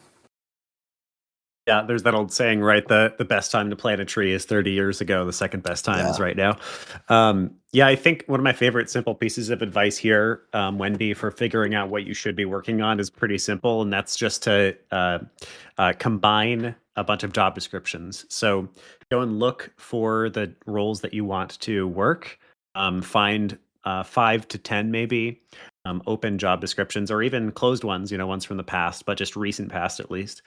Yeah, there's that old saying, right? The best time to plant a tree is 30 years ago. The second best time is Yeah. right now. Yeah, I think one of my favorite simple pieces of advice here, Wendy, for figuring out what you should be working on is pretty simple, and that's just to combine a bunch of job descriptions. So go and look for the roles that you want to work. Find 5 to 10 maybe open job descriptions, or even closed ones. Ones from the past, but just recent past at least,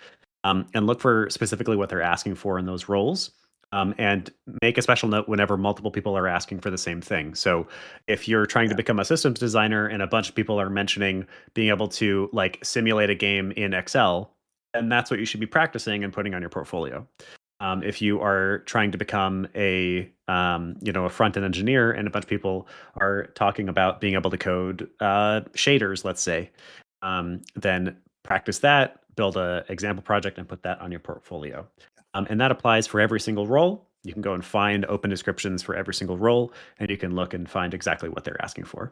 and look for specifically what they're asking for in those roles. And make a special note whenever multiple people are asking for the same thing. So if you're trying to become a systems designer and a bunch of people are mentioning being able to like simulate a game in Excel, then that's what you should be practicing and putting on your portfolio. If you are trying to become a front end engineer and a bunch of people are talking about being able to code shaders, let's say, then practice that, build a example project, and put that on your portfolio. And that applies for every single role. You can go and find open descriptions for every single role, and you can look and find exactly what they're asking for.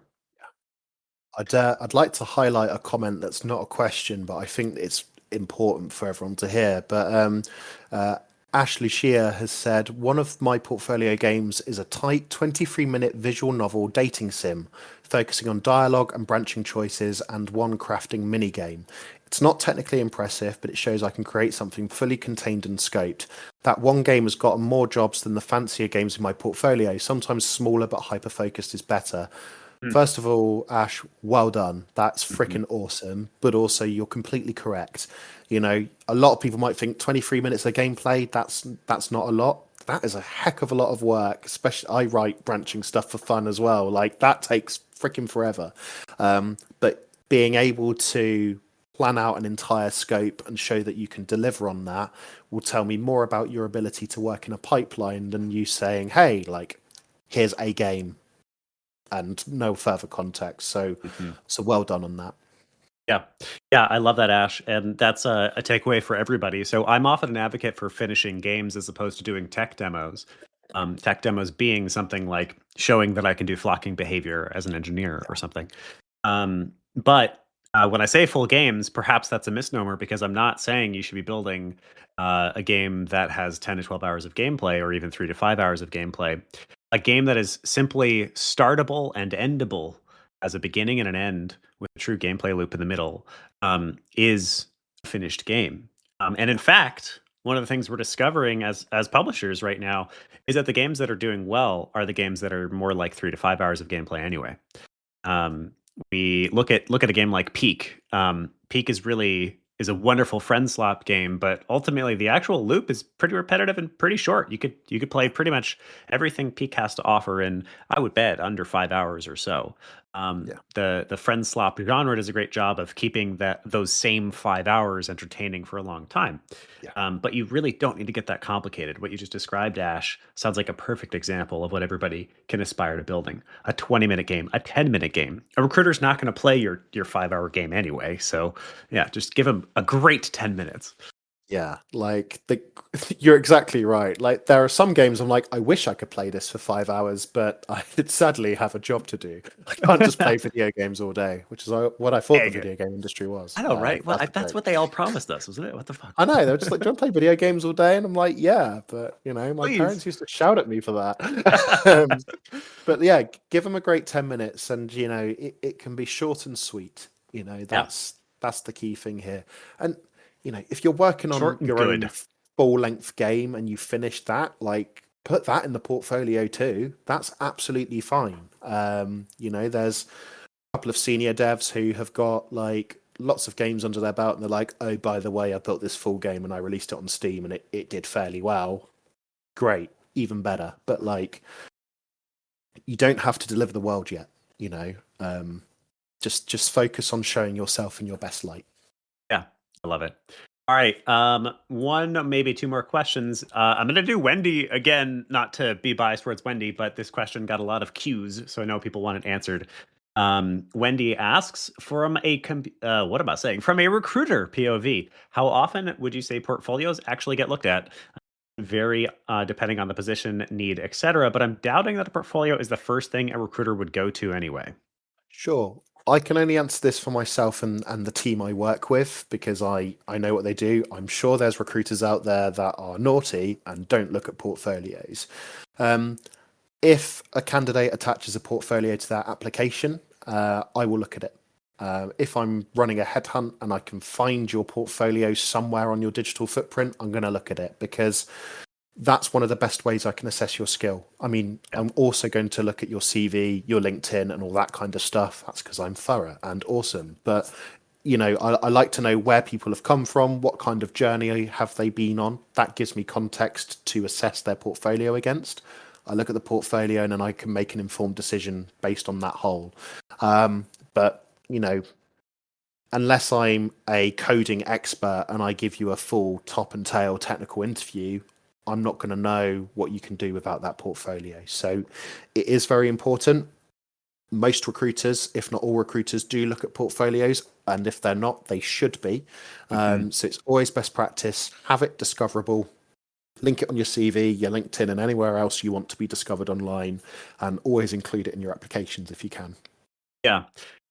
I'd like to highlight a comment that's not a question, but I think it's important for everyone to hear. But uh, Ashley Shear has said one of my portfolio games is a tight 23-minute visual novel dating sim, focusing on dialogue and branching choices and one crafting mini game. It's not technically impressive, but it shows I can create something fully contained and scoped. That one game has gotten more jobs than the fancier games in my portfolio. Sometimes smaller but hyper focused is better. Mm. First of all, Ash, well done. That's Mhm. freaking awesome. But also, you're completely correct. A lot of people might think 23 minutes of gameplay, that's not a lot. that is a heck of a lot of work. Especially, I write branching stuff for fun as well. Like that takes freaking forever. But being able to plan out an entire scope and show that you can deliver on that will tell me more about your ability to work in a pipeline than you saying, "Hey, like, here's a game," and no further context. So, Mhm. so well done on that. Yeah. Yeah, I love that, Ash. And that's a takeaway for everybody. So I'm often an advocate for finishing games as opposed to doing tech demos. Tech demos being something like showing that I can do flocking behavior as an engineer or something. But when I say full games, perhaps that's a misnomer because I'm not saying you should be building a game that has 10 to 12 hours of gameplay or even 3 to 5 hours of gameplay. A game that is simply startable and endable as a beginning and an end with a true gameplay loop in the middle is a finished game. And in fact, one of the things we're discovering as publishers right now is that the games that are doing well are the games that are more like 3 to 5 hours of gameplay anyway. Um, we look at a game like Peak. Peak is a wonderful friend slop game, but ultimately the actual loop is pretty repetitive and pretty short. You could play pretty much everything Peak has to offer in, I would bet, under 5 hours or so. Yeah, The friend slop genre does a great job of keeping those same 5 hours entertaining for a long time. yeah. But you really don't need to get that complicated. What you just described, Ash, sounds like a perfect example of what everybody can aspire to building. A 20-minute game, a 10-minute game. A recruiter's not going to play your 5 hour game anyway. So yeah, just give them a great 10 minutes. Yeah, like you're exactly right. Like there are some games I'm like, I wish I could play this for 5 hours, but I sadly have a job to do. I can't just play video games all day, which is what I thought the Dang it. video game industry I was. know, right? Well, That's the that's joke. what they all promised us, wasn't it? What the fuck? I know, they're just like, do you want to play video games all day? And I'm like, yeah, but my Please. parents used to shout at me for that. But yeah, give them a great 10 minutes and it can be short and sweet. Yeah. That's the key thing here. And if you're working on Short and your own good. full length game and you finish that, like put that in the portfolio too. That's absolutely fine. There's a couple of senior devs who have got like lots of games under their belt and they're like, oh, by the way, I built this full game and I released it on Steam and it did fairly well. Great, even better. But like you don't have to deliver the world yet, you know. Just focus on showing yourself in your best light. Yeah, I love it. All right, one, maybe two more questions. I'm going to do Wendy again, not to be biased towards Wendy, but this question got a lot of cues, so I know people want it answered. Wendy asks, what am I saying? From a recruiter POV, how often would you say portfolios actually get looked at? Vary depending on the position, need, etc. But I'm doubting that a portfolio is the first thing a recruiter would go to anyway. Sure. I can only answer this for myself and the team I work with because I know what they do. I'm sure there's recruiters out there that are naughty and don't look at portfolios. Um, if a candidate attaches a portfolio to their application, I will look at it. If I'm running a headhunt and I can find your portfolio somewhere on your digital footprint, I'm going to look at it because that's one of the best ways I can assess your skill. I mean, Yeah. I'm also going to look at your CV, your LinkedIn, and all that kind of stuff. That's because I'm thorough and awesome. But I like to know where people have come from, what kind of journey have they been on. That gives me context to assess their portfolio against. I look at the portfolio and then I can make an informed decision based on that whole. But unless I'm a coding expert and I give you a full top and tail technical interview, I'm not going to know what you can do without that portfolio. So it is very important. Most recruiters, if not all recruiters, do look at portfolios. And if they're not, they should be. Mhm. So it's always best practice. Have it discoverable. Link it on your CV, your LinkedIn, and anywhere else you want to be discovered online. And always include it in your applications if you can. Yeah.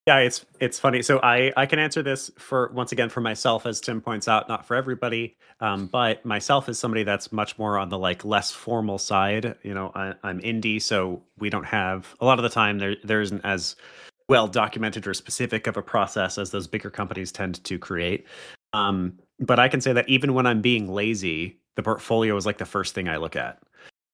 Yeah, it's funny. So I can answer this for once again for myself, as Tim points out, not for everybody. But myself is somebody that's much more on the like less formal side. I'm indie, so we don't have a lot of the time there isn't as well documented or specific of a process as those bigger companies tend to create. But I can say that even when I'm being lazy, the portfolio is like the first thing I look at.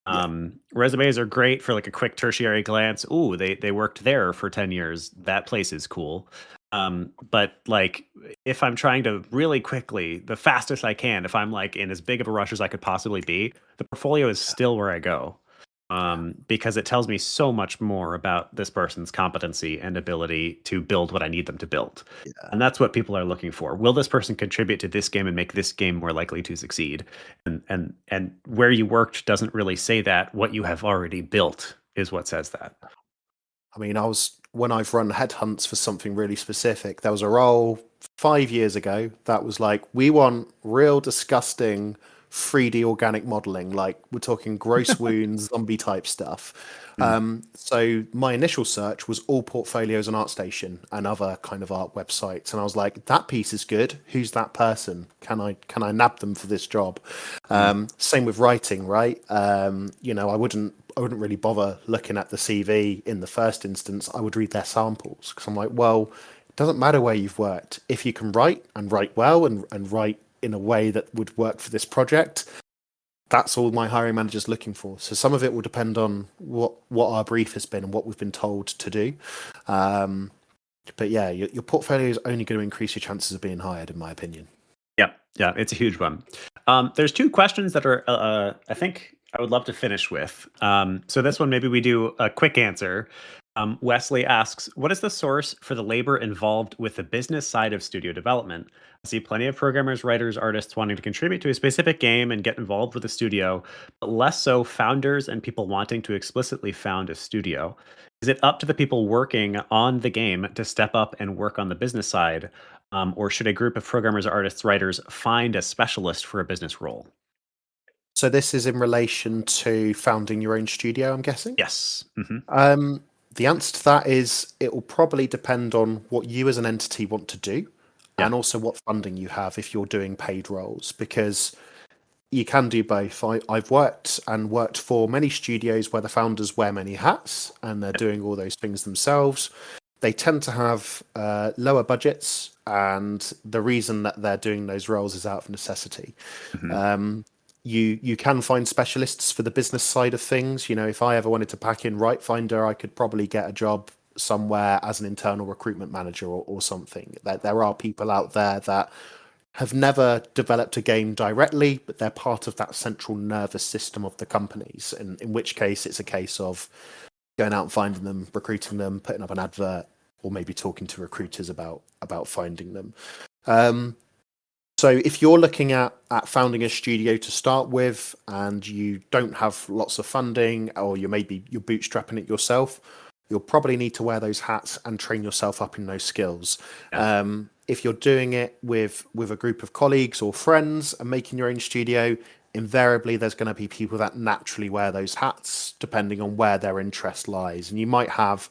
Yeah. Resumes are great for like a quick tertiary glance. Ooh, they worked there for 10 years. That place is cool. But like, if I'm trying to really quickly, the fastest I can, if I'm like in as big of a rush as I could possibly be, the portfolio is still where I go. Yeah. Because it tells me so much more about this person's competency and ability to build what I need them to build. Yeah. And that's what people are looking for. Will this person contribute to this game and make this game more likely to succeed? And where you worked doesn't really say that. What you have already built is what says that. I mean, when I've run headhunts for something really specific, there was a role 5 years ago that was like, we want real disgusting 3D organic modeling, like we're talking gross wounds, zombie type stuff. Mm. So my initial search was all portfolios on ArtStation and other kind of art websites, and I was like, that piece is good. Who's that person? Can I nab them for this job? Mm. Same with writing, right? I wouldn't really bother looking at the CV in the first instance. I would read their samples because I'm like, well, it doesn't matter where you've worked. If you can write and write well and write in a way that would work for this project, that's all my hiring manager's looking for. So some of it will depend on what our brief has been and what we've been told to do. But yeah, your portfolio is only going to increase your chances of being hired, in my opinion. Yeah, it's a huge one. There's two questions that are, I think I would love to finish with. So this one, maybe we do a quick answer. Wesley asks, what is the source for the labor involved with the business side of studio development? I see plenty of programmers, writers, artists wanting to contribute to a specific game and get involved with the studio, but less so founders and people wanting to explicitly found a studio. Is it up to the people working on the game to step up and work on the business side? Or should a group of programmers, artists, writers find a specialist for a business role? So this is in relation to founding your own studio, I'm guessing. Yes. Um, the answer to that is it will probably depend on what you as an entity want to do, Yeah. and also what funding you have if you're doing paid roles, because you can do both. I've worked for many studios where the founders wear many hats and they're doing all those things themselves. They tend to have lower budgets, and the reason that they're doing those roles is out of necessity. Hmm. You can find specialists for the business side of things. You know, if I ever wanted to pack in Right Finder, I could probably get a job somewhere as an internal recruitment manager or something. There are people out there that have never developed a game directly, but they're part of that central nervous system of the companies. And in which case, it's a case of going out and finding them, recruiting them, putting up an advert, or maybe talking to recruiters about finding them. So if you're looking at founding a studio to start with and you don't have lots of funding, or you're bootstrapping it yourself, you'll probably need to wear those hats and train yourself up in those skills. Yeah. If you're doing it with a group of colleagues or friends and making your own studio, invariably there's going to be people that naturally wear those hats depending on where their interest lies. And you might have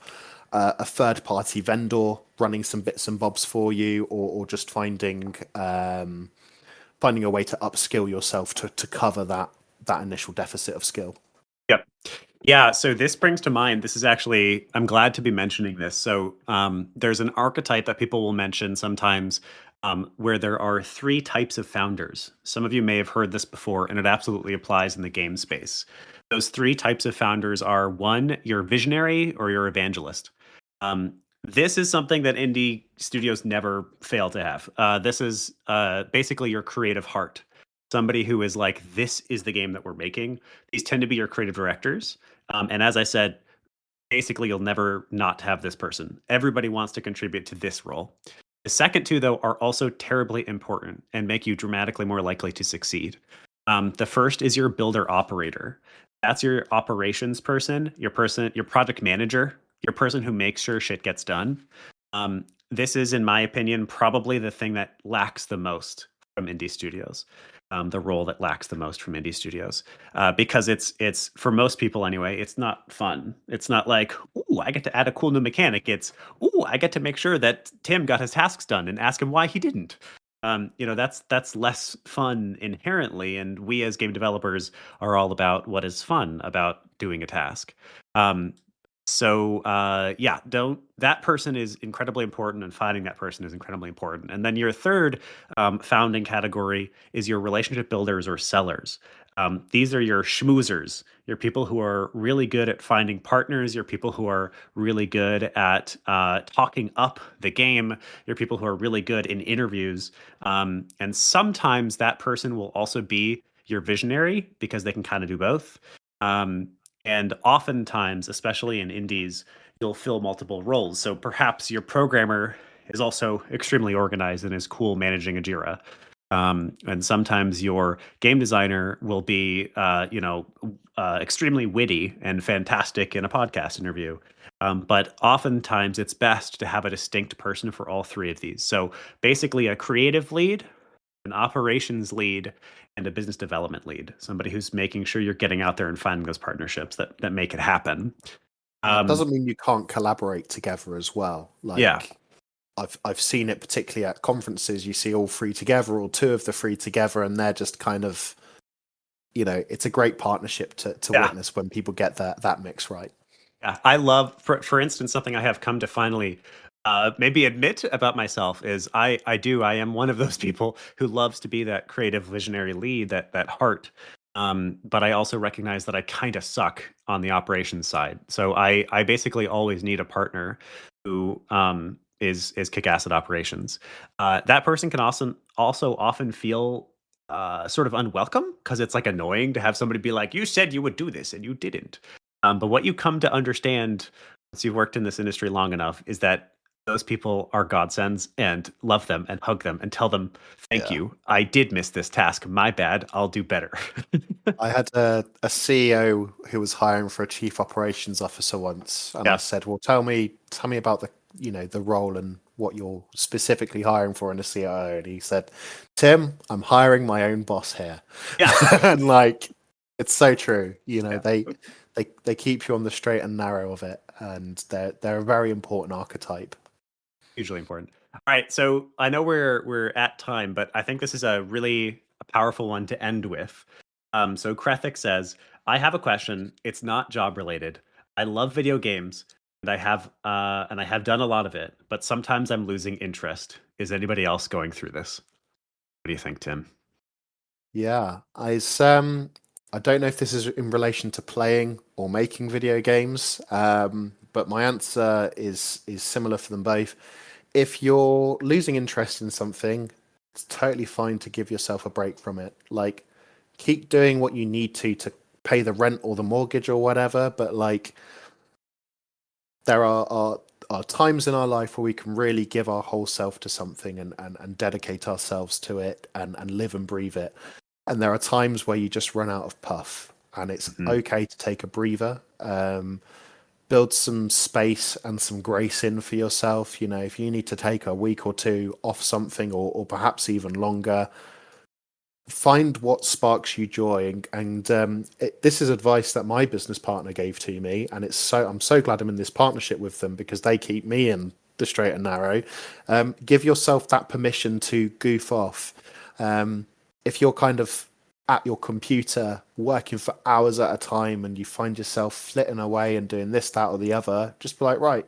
a third party vendor running some bits and bobs for you, or just finding a way to upskill yourself to cover that initial deficit of skill. Yep. Yeah. So this brings to mind, this is actually, I'm glad to be mentioning this. So there's an archetype that people will mention sometimes where there are three types of founders. Some of you may have heard this before, and it absolutely applies in the game space. Those three types of founders are: one, you're visionary or you're evangelist. This is something that indie studios never fail to have. This is basically your creative heart. Somebody who is like, this is the game that we're making. These tend to be your creative directors. And as I said, basically, you'll never not have this person. Everybody wants to contribute to this role. The second two, though, are also terribly important and make you dramatically more likely to succeed. The first is your builder operator. That's your operations person, your project manager, your person who makes sure shit gets done. This is, in my opinion, probably the thing that lacks the most from indie studios. The role that lacks the most from indie studios, because it's for most people anyway. It's not fun. It's not like, ooh, I get to add a cool new mechanic. It's, ooh, I get to make sure that Tim got his tasks done and ask him why he didn't. That's less fun inherently, and we as game developers are all about what is fun about doing a task. Yeah, don't that person is incredibly important, and finding that person is incredibly important. And then your third founding category is your relationship builders or sellers. These are your schmoozers, your people who are really good at finding partners, your people who are really good at talking up the game, your people who are really good in interviews. And sometimes that person will also be your visionary because they can kind of do both. Um, and oftentimes, especially in indies, you'll fill multiple roles. So perhaps your programmer is also extremely organized and is cool managing a Jira. And sometimes your game designer will be, extremely witty and fantastic in a podcast interview. But oftentimes it's best to have a distinct person for all three of these. So basically, a creative lead, an operations lead, and a business development lead. Somebody who's making sure you're getting out there and finding those partnerships that make it happen. That Um, doesn't mean you can't collaborate together as well. yeah, Like I've seen it particularly at conferences. You see all three together, or two of the three together, and they're just kind of, it's a great partnership to yeah. witness when people get that mix right. Yeah, I love, for instance, something I have come to finally maybe admit about myself is I am one of those people who loves to be that creative visionary lead, that heart. But I also recognize that I kind of suck on the operations side. So I basically always need a partner who is kick-ass at operations. That person can also often feel sort of unwelcome because it's like annoying to have somebody be like, "You said you would do this and you didn't." But what you come to understand once you've worked in this industry long enough is that those people are godsends, and love them and hug them and tell them, thank Yeah. you. I did miss this task. My bad. I'll do better. I had a CEO who was hiring for a chief operations officer once, and I Yeah. said, "Well, tell me about the role and what you're specifically hiring for in a CIO." And he said, "Tim, I'm hiring my own boss here," Yeah. and like, it's so true. Yeah. They keep you on the straight and narrow of it, and they're a very important archetype. Hugely important. All right. So I know we're at time, but I think this is a really powerful one to end with. So Krethic says, I have a question. It's not job related. I love video games and I have done a lot of it, but sometimes I'm losing interest. Is anybody else going through this? What do you think, Tim? Yeah, I don't know if this is in relation to playing or making video games, but my answer is similar for them both. If you're losing interest in something, it's totally fine to give yourself a break from it. Like, keep doing what you need to pay the rent or the mortgage or whatever, but like, there are times in our life where we can really give our whole self to something and dedicate ourselves to it and live and breathe it. And there are times where you just run out of puff, and it's Mhm. okay to take a breather. Build some space and some grace in for yourself. If you need to take a week or two off something, or perhaps even longer, find what sparks you joy. And this is advice that my business partner gave to me, and I'm so glad I'm in this partnership with them because they keep me in the straight and narrow. Give yourself that permission to goof off. If you're kind of at your computer working for hours at a time and you find yourself flitting away and doing this, that, or the other, just be like, right,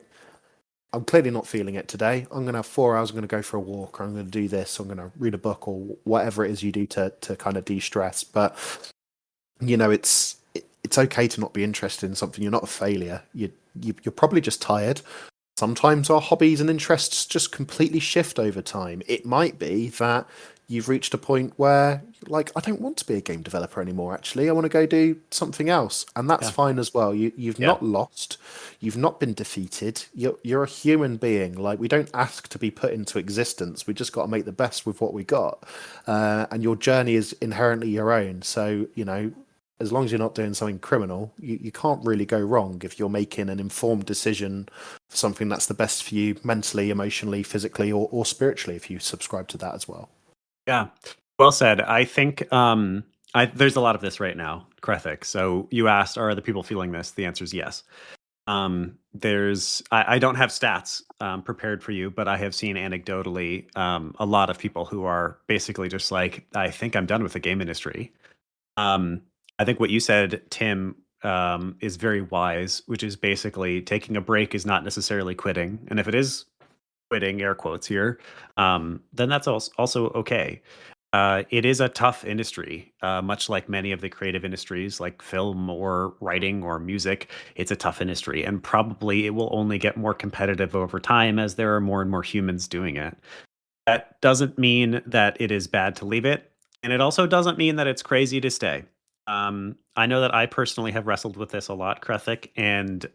I'm clearly not feeling it today. I'm going to have 4 hours. I'm going to go for a walk, or I'm going to do this. Or I'm going to read a book, or whatever it is you do to kind of de-stress. But it's okay to not be interested in something. You're not a failure. You're probably just tired. Sometimes our hobbies and interests just completely shift over time. It might be that you've reached a point where, like, I don't want to be a game developer anymore, actually. I want to go do something else. And that's Yeah. fine as well. You've Yeah. not lost. You've not been defeated. You're a human being. Like, we don't ask to be put into existence. We just got to make the best with what we got. And your journey is inherently your own. So, as long as you're not doing something criminal, you can't really go wrong if you're making an informed decision for something that's the best for you mentally, emotionally, physically, or spiritually, if you subscribe to that as well. Yeah. Well said. I think there's a lot of this right now, Krethic. So you asked, are other people feeling this? The answer is yes. I don't have stats prepared for you, but I have seen anecdotally a lot of people who are basically just like, I think I'm done with the game industry. Um, I think what you said, Tim, is very wise, which is basically taking a break is not necessarily quitting. And if it is quitting, air quotes here, then that's also okay. It is a tough industry, much like many of the creative industries, like film or writing or music. It's a tough industry, and probably it will only get more competitive over time as there are more and more humans doing it. That doesn't mean that it is bad to leave it, and it also doesn't mean that it's crazy to stay. I know that I personally have wrestled with this a lot, Krethik, and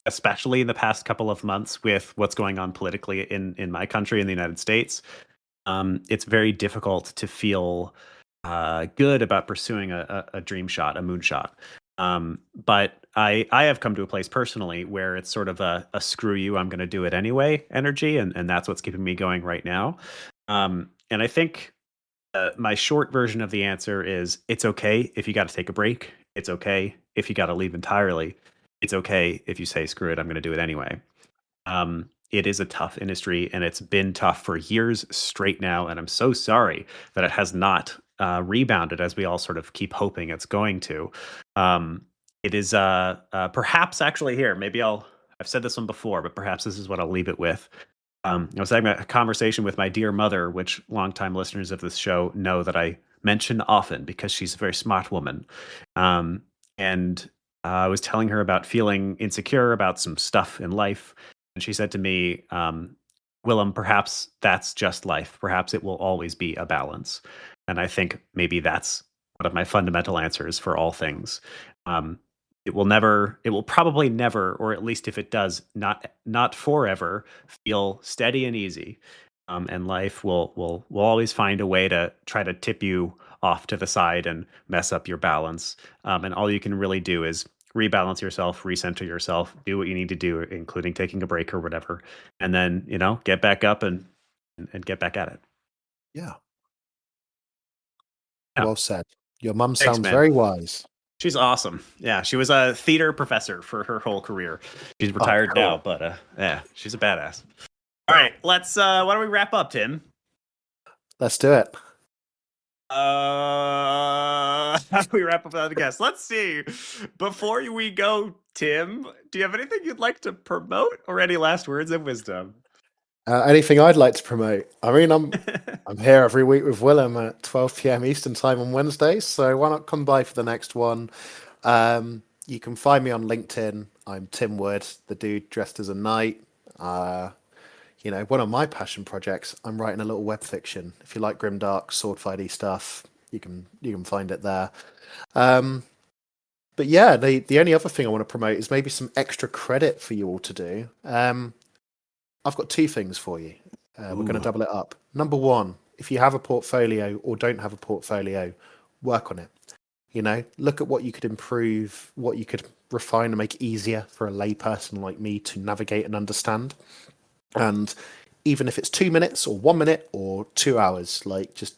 especially in the past couple of months with what's going on politically in my country in the United States. It's very difficult to feel good about pursuing a dream shot, a moonshot. But I have come to a place personally where it's sort of a screw you, I'm going to do it anyway energy, and that's what's keeping me going right now. And I think my short version of the answer is it's okay if you got to take a break. It's okay if you got to leave entirely. It's okay if you say screw it, I'm going to do it anyway. It is a tough industry and it's been tough for years straight now. And I'm so sorry that it has not rebounded as we all sort of keep hoping it's going to. Um, it is perhaps actually here, I've said this one before, but perhaps this is what I'll leave it with. I was having a conversation with my dear mother, which longtime listeners of this show know that I mention often because she's a very smart woman. And I was telling her about feeling insecure about some stuff in life. And she said to me, Willem, perhaps that's just life. Perhaps it will always be a balance. And I think maybe that's one of my fundamental answers for all things. Um, it will probably never, or at least if it does, not forever feel steady and easy. And life will always find a way to try to tip you off to the side and mess up your balance. And all you can really do is rebalance yourself, recenter yourself, do what you need to do, including taking a break or whatever, and then get back up and get back at it. Yeah. Yeah, Well said. Your mum thanks, sounds man. very wise. She's awesome. Yeah, she was a theater professor for her whole career. She's Oh, retired cool. now, but yeah, she's a badass. All right, let's why don't we wrap up, Tim? Let's do it. How do we wrap up without a guest? Let's see. Before we go, Tim, do you have anything you'd like to promote or any last words of wisdom? Anything I'd like to promote? I mean, I'm here every week with Willem at 12 p.m. Eastern time on Wednesdays, so why not come by for the next one? You can find me on LinkedIn. I'm Tim Wood, the dude dressed as a knight. One of my passion projects, I'm writing a little web fiction. If you like grimdark, sword fighty stuff, you can find it there. But yeah, the only other thing I want to promote is maybe some extra credit for you all to do. I've got two things for you. We're going to double it up. Number one, if you have a portfolio or don't have a portfolio, work on it. Look at what you could improve, what you could refine and make easier for a layperson like me to navigate and understand. And even if it's 2 minutes or 1 minute or 2 hours, like just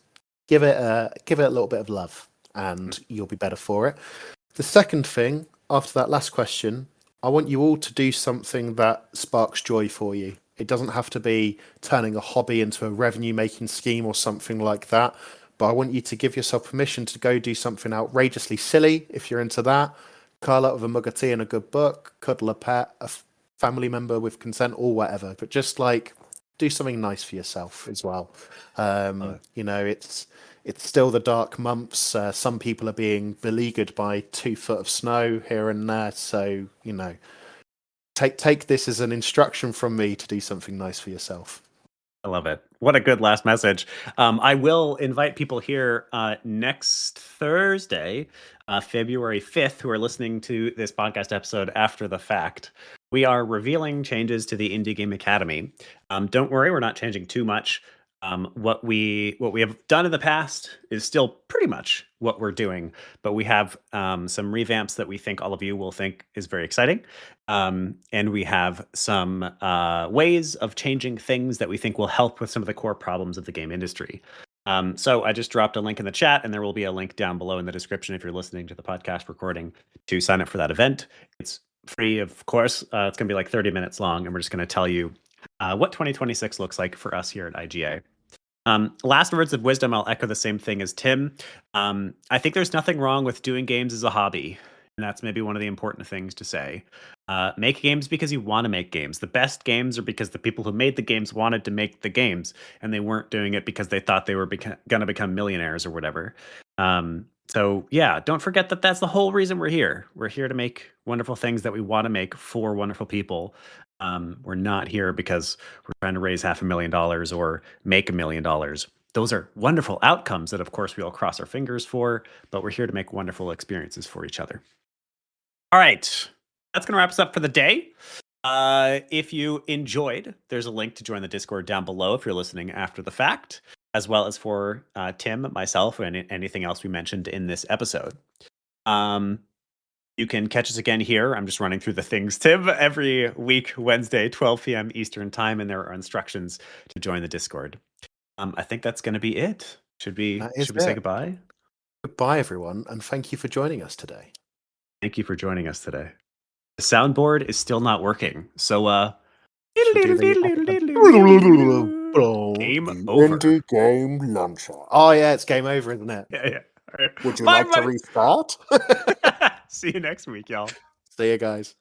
give it a little bit of love, and you'll be better for it. The second thing, after that last question, I want you all to do something that sparks joy for you. It doesn't have to be turning a hobby into a revenue making scheme or something like that. But I want you to give yourself permission to go do something outrageously silly if you're into that. Curl up with a mug of tea and a good book, cuddle a pet, family member with consent or whatever. But just like do something nice for yourself as well. It's still the dark months. Some people are being beleaguered by 2 foot of snow here and there. So, take this as an instruction from me to do something nice for yourself. I love it. What a good last message. I will invite people here next Thursday, February 5th, who are listening to this podcast episode after the fact. We are revealing changes to the Indie Game Academy. Don't worry, we're not changing too much. What we have done in the past is still pretty much what we're doing, but we have some revamps that we think all of you will think is very exciting, and we have some ways of changing things that we think will help with some of the core problems of the game industry. So I just dropped a link in the chat, and there will be a link down below in the description if you're listening to the podcast recording to sign up for that event. It's free, of course. It's going to be like 30 minutes long, and we're just going to tell you what 2026 looks like for us here at IGA. Last words of wisdom, I'll echo the same thing as Tim. I think there's nothing wrong with doing games as a hobby. And that's maybe one of the important things to say. Make games because you want to make games. The best games are because the people who made the games wanted to make the games, and they weren't doing it because they thought they were going to become millionaires or whatever. So yeah, don't forget that that's the whole reason we're here. We're here to make wonderful things that we want to make for wonderful people. We're not here because we're trying to raise $500,000 or make $1 million. Those are wonderful outcomes that, of course, we all cross our fingers for, but we're here to make wonderful experiences for each other. All right. That's going to wrap us up for the day. If you enjoyed, there's a link to join the Discord down below if you're listening after the fact, as well as for Tim, myself, and anything else we mentioned in this episode. You can catch us again here. I'm just running through the things, Tim, every week, Wednesday, 12 p.m. Eastern Time, and there are instructions to join the Discord. I think that's going to be it. Should we say goodbye? Goodbye, everyone, and thank you for joining us today. Thank you for joining us today. The soundboard is still not working, so game over. Indie game launcher. Oh yeah, it's game over, isn't it? Yeah. All right. Would you like to restart? See you next week, y'all. See you guys.